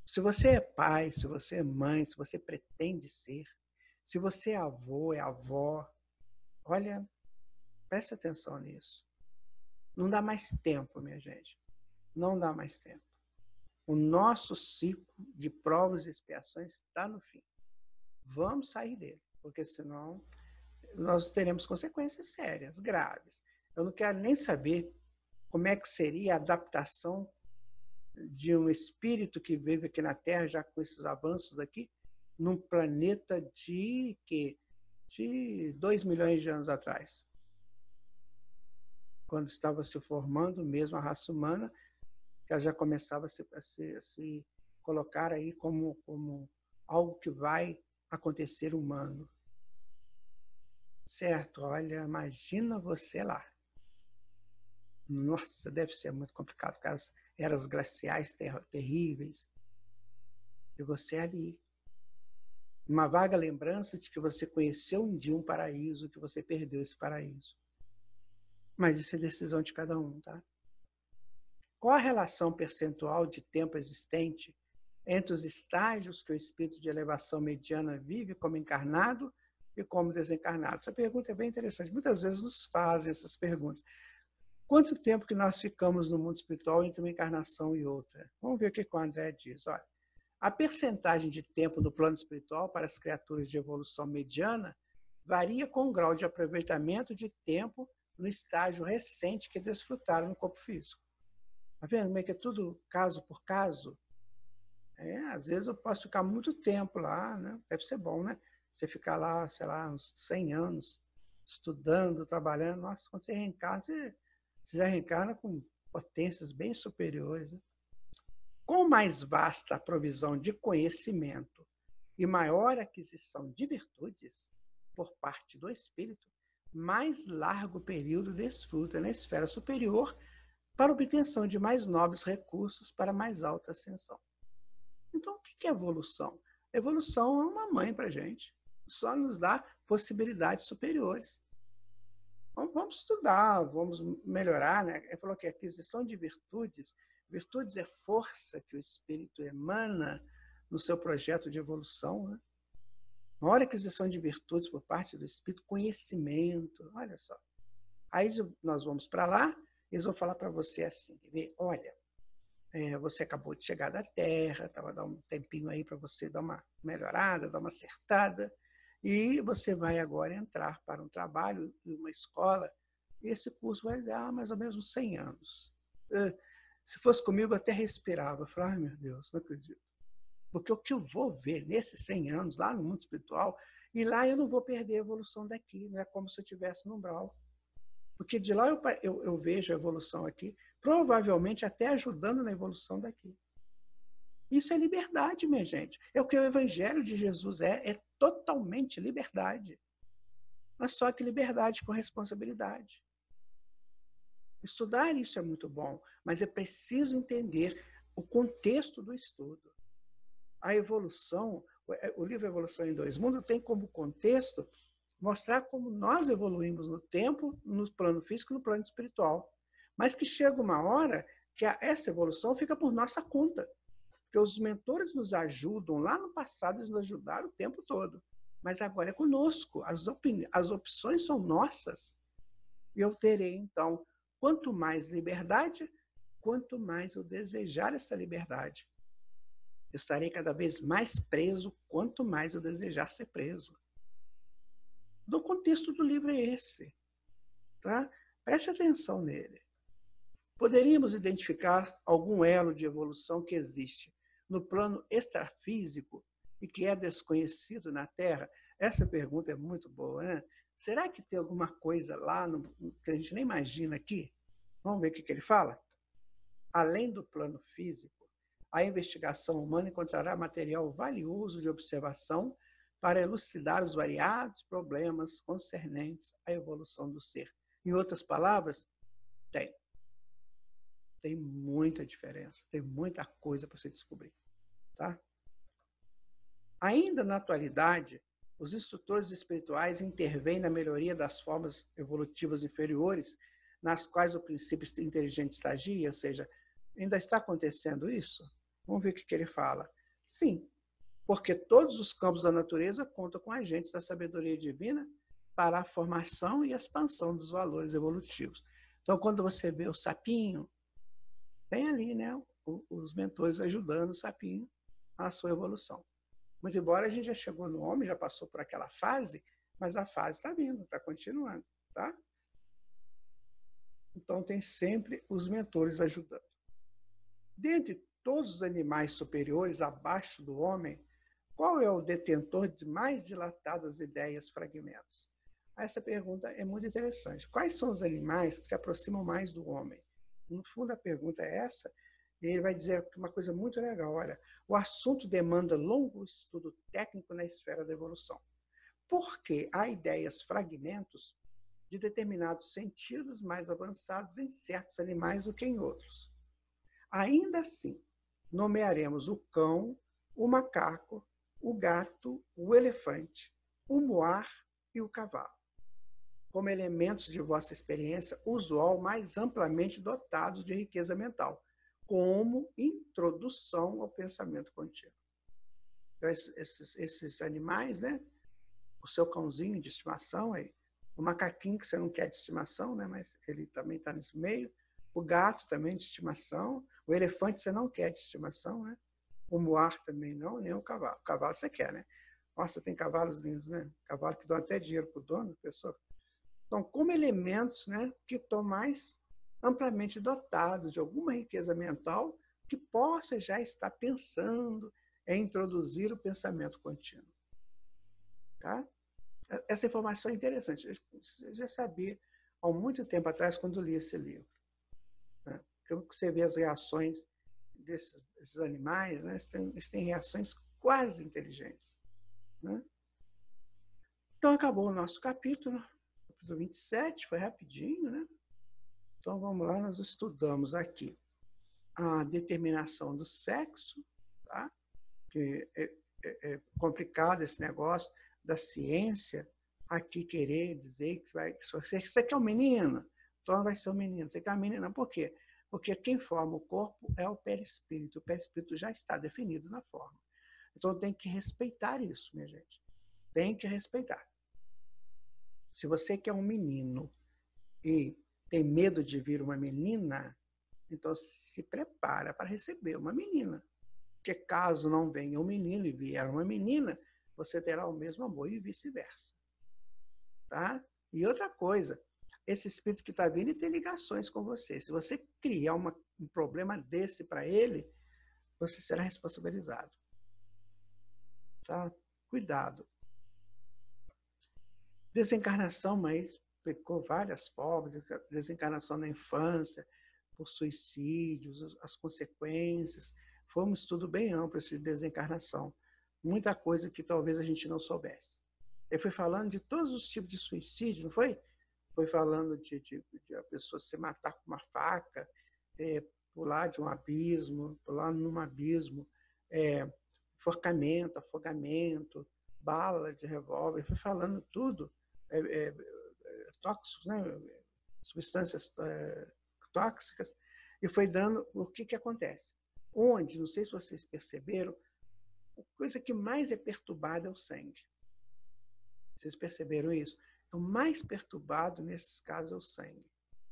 Se você é pai, se você é mãe, se você pretende ser, se você é avô, é avó, olha, preste atenção nisso. Não dá mais tempo, minha gente. Não dá mais tempo. O nosso ciclo de provas e expiações está no fim. Vamos sair dele, porque senão nós teremos consequências sérias, graves. Eu não quero nem saber como é que seria a adaptação de um espírito que vive aqui na Terra, já com esses avanços aqui, num planeta de 2 milhões de anos atrás. Quando estava se formando mesmo a raça humana, que ela já começava a se colocar aí como algo que vai acontecer humano. Certo? Olha, imagina você lá. Nossa, deve ser muito complicado, aquelas eras glaciais terríveis. E você ali. Uma vaga lembrança de que você conheceu um dia um paraíso, que você perdeu esse paraíso. Mas isso é decisão de cada um, tá? Qual a relação percentual de tempo existente entre os estágios que o espírito de elevação mediana vive como encarnado e como desencarnado? Essa pergunta é bem interessante. Muitas vezes nos fazem essas perguntas. Quanto tempo que nós ficamos no mundo espiritual entre uma encarnação e outra? Vamos ver o que o André diz. Olha, a percentagem de tempo no plano espiritual para as criaturas de evolução mediana varia com o grau de aproveitamento de tempo no estágio recente que desfrutaram no corpo físico. Está vendo como é que é tudo caso por caso? Às vezes eu posso ficar muito tempo lá, né? Deve ser bom, né? Você ficar lá, sei lá, uns 100 anos, estudando, trabalhando. Nossa, quando você reencarna, você já reencarna com potências bem superiores. Né? Com mais vasta a provisão de conhecimento e maior aquisição de virtudes por parte do espírito, mais largo período desfruta na esfera superior para obtenção de mais nobres recursos para mais alta ascensão. Então, o que é evolução? Evolução é uma mãe para a gente. Só nos dá possibilidades superiores. Vamos estudar, vamos melhorar. Né? Ele falou que a aquisição de virtudes é força que o espírito emana no seu projeto de evolução. Né? Maior aquisição de virtudes por parte do espírito, conhecimento. Olha só. Aí nós vamos para lá, eles vão falar para você assim, olha, você acabou de chegar da Terra, estava dando um tempinho aí para você dar uma melhorada, dar uma acertada, e você vai agora entrar para um trabalho em uma escola, e esse curso vai dar mais ou menos 100 anos. Se fosse comigo, eu até respirava. Eu falava, ai meu Deus, não acredito. Porque o que eu vou ver nesses 100 anos, lá no mundo espiritual, e lá eu não vou perder a evolução daqui, não é como se eu estivesse no umbral. Porque de lá eu vejo a evolução aqui, provavelmente até ajudando na evolução daqui. Isso é liberdade, minha gente. É o que o Evangelho de Jesus é totalmente liberdade. Mas só que liberdade com responsabilidade. Estudar isso é muito bom, mas é preciso entender o contexto do estudo. A evolução, o livro Evolução em Dois Mundos tem como contexto mostrar como nós evoluímos no tempo, no plano físico e no plano espiritual. Mas que chega uma hora que essa evolução fica por nossa conta. Porque os mentores nos ajudam, lá no passado eles nos ajudaram o tempo todo. Mas agora é conosco, as opções são nossas. E eu terei, então, quanto mais liberdade, quanto mais eu desejar essa liberdade. Eu estarei cada vez mais preso, quanto mais eu desejar ser preso. O contexto do livro é esse. Tá? Preste atenção nele. Poderíamos identificar algum elo de evolução que existe no plano extrafísico e que é desconhecido na Terra? Essa pergunta é muito boa, né? Será que tem alguma coisa lá que a gente nem imagina aqui? Vamos ver o que ele fala? Além do plano físico, a investigação humana encontrará material valioso de observação para elucidar os variados problemas concernentes à evolução do ser. Em outras palavras, tem muita diferença, tem muita coisa para se descobrir. Tá? Ainda na atualidade, os instrutores espirituais intervêm na melhoria das formas evolutivas inferiores, nas quais o princípio inteligente estagia, ou seja, ainda está acontecendo isso? Vamos ver o que ele fala. Sim, porque todos os campos da natureza contam com agentes da sabedoria divina para a formação e a expansão dos valores evolutivos. Então, quando você vê o sapinho, tem ali, né, os mentores ajudando o sapinho à sua evolução. Muito embora a gente já chegou no homem, já passou por aquela fase, mas a fase está vindo, está continuando, tá? Então, tem sempre os mentores ajudando. Dentre todos os animais superiores abaixo do homem, qual é o detentor de mais dilatadas ideias, fragmentos? Essa pergunta é muito interessante. Quais são os animais que se aproximam mais do homem? No fundo, a pergunta é essa, e ele vai dizer uma coisa muito legal. Olha, o assunto demanda longo estudo técnico na esfera da evolução, porque há ideias, fragmentos de determinados sentidos mais avançados em certos animais do que em outros. Ainda assim, nomearemos o cão, o macaco, o gato, o elefante, o moar e o cavalo, como elementos de vossa experiência usual mais amplamente dotados de riqueza mental, como introdução ao pensamento contínuo. Então, esses animais, né? O seu cãozinho de estimação, aí, o macaquinho que você não quer de estimação, né? Mas ele também está nesse meio, o gato também de estimação, o elefante você não quer de estimação, né? O moar também não, nem o cavalo. O cavalo você quer, né? Nossa, tem cavalos lindos, né? Cavalo que dão até dinheiro para o dono, pessoa. Então, como elementos, né, que estão mais amplamente dotados de alguma riqueza mental que possa já estar pensando em introduzir o pensamento contínuo. Tá? Essa informação é interessante. Eu já sabia há muito tempo atrás, quando li esse livro. Né? Porque você vê as reações desses animais, né? Eles têm reações quase inteligentes. Né? Então, acabou o nosso capítulo 27, foi rapidinho, né? Então, vamos lá, nós estudamos aqui a determinação do sexo, tá? Que é complicado esse negócio da ciência aqui querer dizer que você quer um menino, então vai ser um menino. Você quer uma menina, por quê? Porque quem forma o corpo é o perispírito. O perispírito já está definido na forma. Então, tem que respeitar isso, minha gente. Tem que respeitar. Se você quer um menino e tem medo de vir uma menina, então se prepara para receber uma menina. Porque caso não venha um menino e vier uma menina, você terá o mesmo amor e vice-versa. Tá? E outra coisa, esse espírito que está vindo tem ligações com você. Se você criar um problema desse para ele, você será responsabilizado. tá? Cuidado. Desencarnação, mas explicou várias formas, desencarnação na infância, por suicídios, as consequências. Foi um estudo bem amplo esse de desencarnação. Muita coisa que talvez a gente não soubesse. Ele foi falando de todos os tipos de suicídio, não foi? Foi falando de a pessoa se matar com uma faca, pular de um abismo, pular num abismo, enforcamento, afogamento, bala de revólver. Foi falando tudo, tóxicos, né? Substâncias tóxicas, e foi dando o que acontece. Onde, não sei se vocês perceberam, a coisa que mais é perturbada é o sangue. Vocês perceberam isso? O mais perturbado, nesses casos, é o sangue.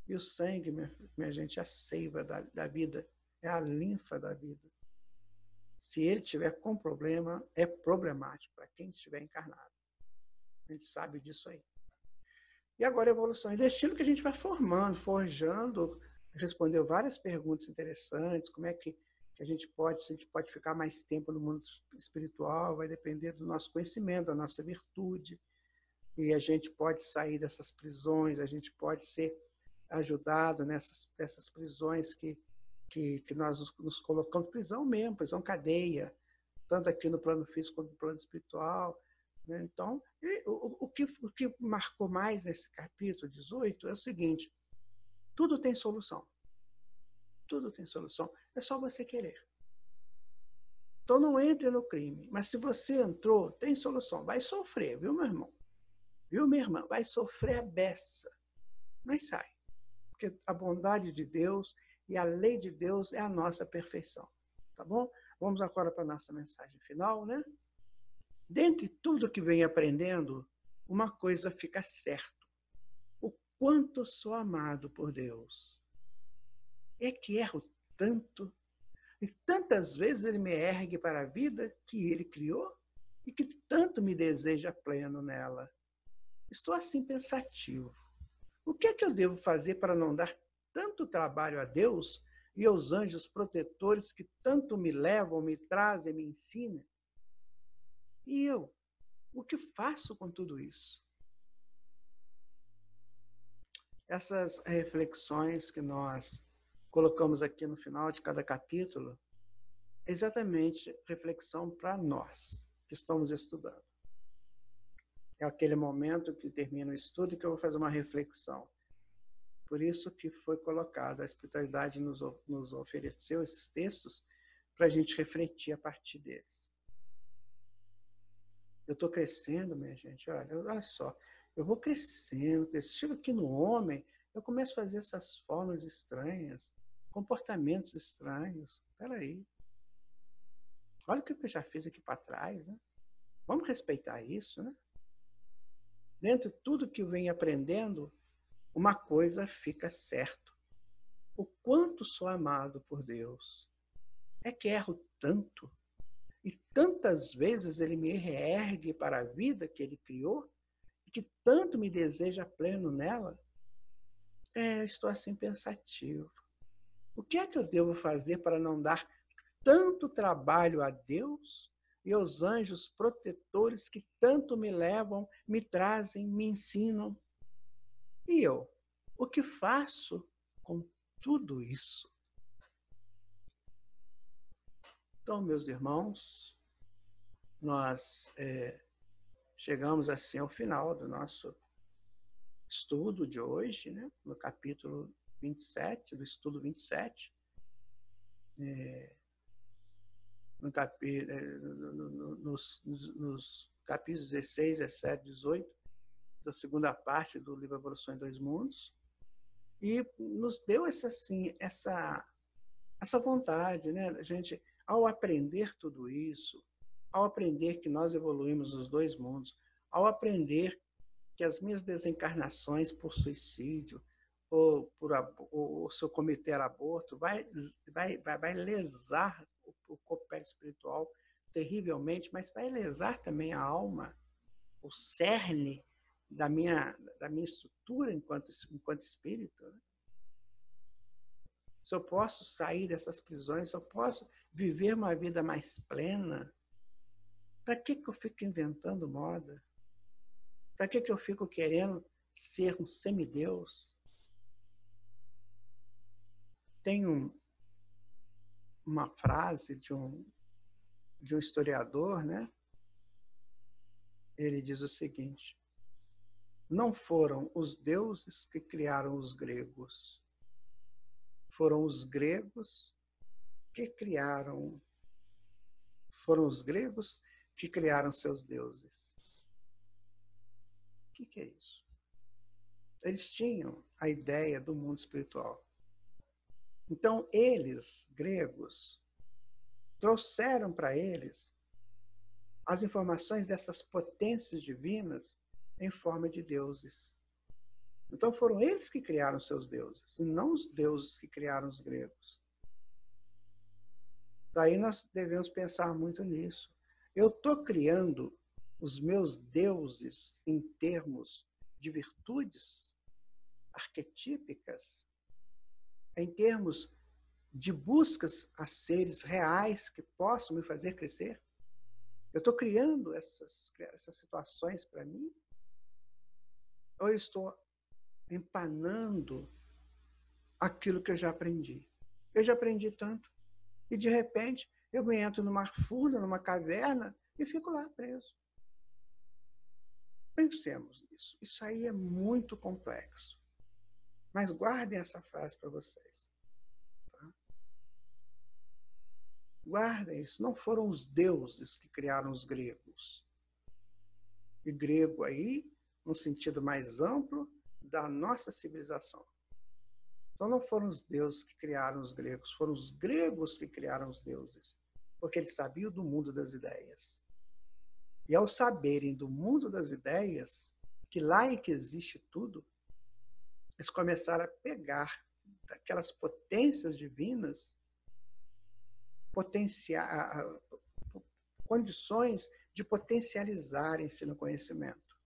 E o sangue, minha gente, é a seiva da vida, é a linfa da vida. Se ele tiver com problema, é problemático para quem estiver encarnado. A gente sabe disso aí. E agora a evolução e destino, que a gente vai formando, forjando, respondeu várias perguntas interessantes, como é que a gente pode, se a gente pode ficar mais tempo no mundo espiritual, vai depender do nosso conhecimento, da nossa virtude, e a gente pode sair dessas prisões, a gente pode ser ajudado nessas prisões que nós nos colocamos, prisão mesmo, prisão cadeia, tanto aqui no plano físico quanto no plano espiritual. Né? Então, o que marcou mais nesse capítulo 18 é o seguinte: tudo tem solução. Tudo tem solução. É só você querer. Então, não entre no crime. Mas se você entrou, tem solução. Vai sofrer, viu, meu irmão? Viu, minha irmã? Vai sofrer a beça. Mas sai. Porque a bondade de Deus e a lei de Deus é a nossa perfeição. Tá bom? Vamos agora para a nossa mensagem final, né? Dentre tudo que venho aprendendo, uma coisa fica certo: o quanto sou amado por Deus. É que erro tanto, e tantas vezes Ele me ergue para a vida que Ele criou e que tanto me deseja pleno nela. Estou assim pensativo. O que é que eu devo fazer para não dar tanto trabalho a Deus e aos anjos protetores que tanto me levam, me trazem, me ensinam? E eu, o que faço com tudo isso? Essas reflexões que nós colocamos aqui no final de cada capítulo, é exatamente reflexão para nós que estamos estudando. É aquele momento que termina o estudo e que eu vou fazer uma reflexão. Por isso que foi colocado, a espiritualidade nos ofereceu esses textos para a gente refletir a partir deles. Eu estou crescendo, minha gente, olha só, eu vou crescendo, chego aqui no homem, eu começo a fazer essas formas estranhas, comportamentos estranhos. Espera aí. Olha o que eu já fiz aqui para trás, né? Vamos respeitar isso, né? Dentro de tudo que eu venho aprendendo, uma coisa fica certo: o quanto sou amado por Deus. É que erro tanto, e tantas vezes Ele me reergue para a vida que Ele criou, e que tanto me deseja pleno nela. Estou assim pensativo. O que é que eu devo fazer para não dar tanto trabalho a Deus e aos anjos protetores que tanto me levam, me trazem, me ensinam? E eu, o que faço com tudo isso? Então, meus irmãos, nós chegamos assim ao final do nosso estudo de hoje, né? No capítulo 27, do estudo 27. Nos capítulos 16, 17, 18, da segunda parte do livro Evolução em Dois Mundos, e nos deu essa vontade, né? A gente, ao aprender tudo isso, ao aprender que nós evoluímos nos dois mundos, ao aprender que as minhas desencarnações por suicídio ou se eu cometer aborto vai lesar o corpo espiritual terrivelmente, mas vai lesar também a alma, o cerne da minha estrutura enquanto espírito. Né? Se eu posso sair dessas prisões, se eu posso viver uma vida mais plena, Para que eu fico inventando moda? Para que eu fico querendo ser um semideus? Tem uma frase de um historiador, né? Ele diz o seguinte: não foram os deuses que criaram os gregos, foram os gregos que criaram, foram os gregos que criaram seus deuses. O que é isso? Eles tinham a ideia do mundo espiritual. Então, eles, gregos, trouxeram para eles as informações dessas potências divinas em forma de deuses. Então, foram eles que criaram seus deuses, e não os deuses que criaram os gregos. Daí nós devemos pensar muito nisso. Eu estou criando os meus deuses em termos de virtudes arquetípicas, em termos de buscas a seres reais que possam me fazer crescer? Eu estou criando essas situações para mim? Ou eu estou empanando aquilo que eu já aprendi? Eu já aprendi tanto. E, de repente, eu me entro numa furna, numa caverna e fico lá preso. Pensemos nisso. Isso aí é muito complexo. Mas guardem essa frase para vocês. Tá? Guardem isso. Não foram os deuses que criaram os gregos. E grego aí, no sentido mais amplo, da nossa civilização. Então não foram os deuses que criaram os gregos, foram os gregos que criaram os deuses, porque eles sabiam do mundo das ideias. E ao saberem do mundo das ideias, que lá é que existe tudo, eles começaram a pegar daquelas potências divinas, condições de potencializarem-se no conhecimento.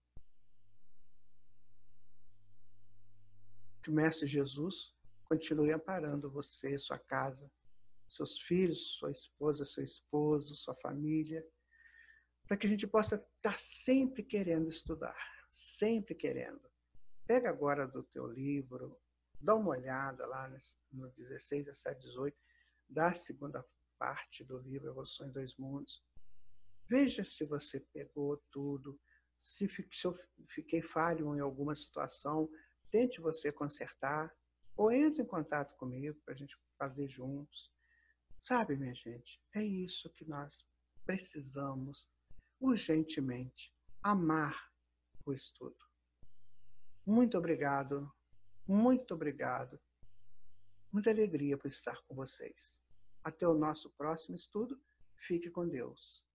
Que o Mestre Jesus continue amparando você, sua casa, seus filhos, sua esposa, seu esposo, sua família, para que a gente possa estar sempre querendo estudar, sempre querendo. Pega agora do teu livro, dá uma olhada lá no 16, 17, 18, da segunda parte do livro Evolução em Dois Mundos. Veja se você pegou tudo, se eu fiquei falho em alguma situação, tente você consertar, ou entre em contato comigo para a gente fazer juntos. Sabe, minha gente, é isso que nós precisamos urgentemente, amar o estudo. Muito obrigado, muito obrigado. Muita alegria por estar com vocês. Até o nosso próximo estudo. Fique com Deus.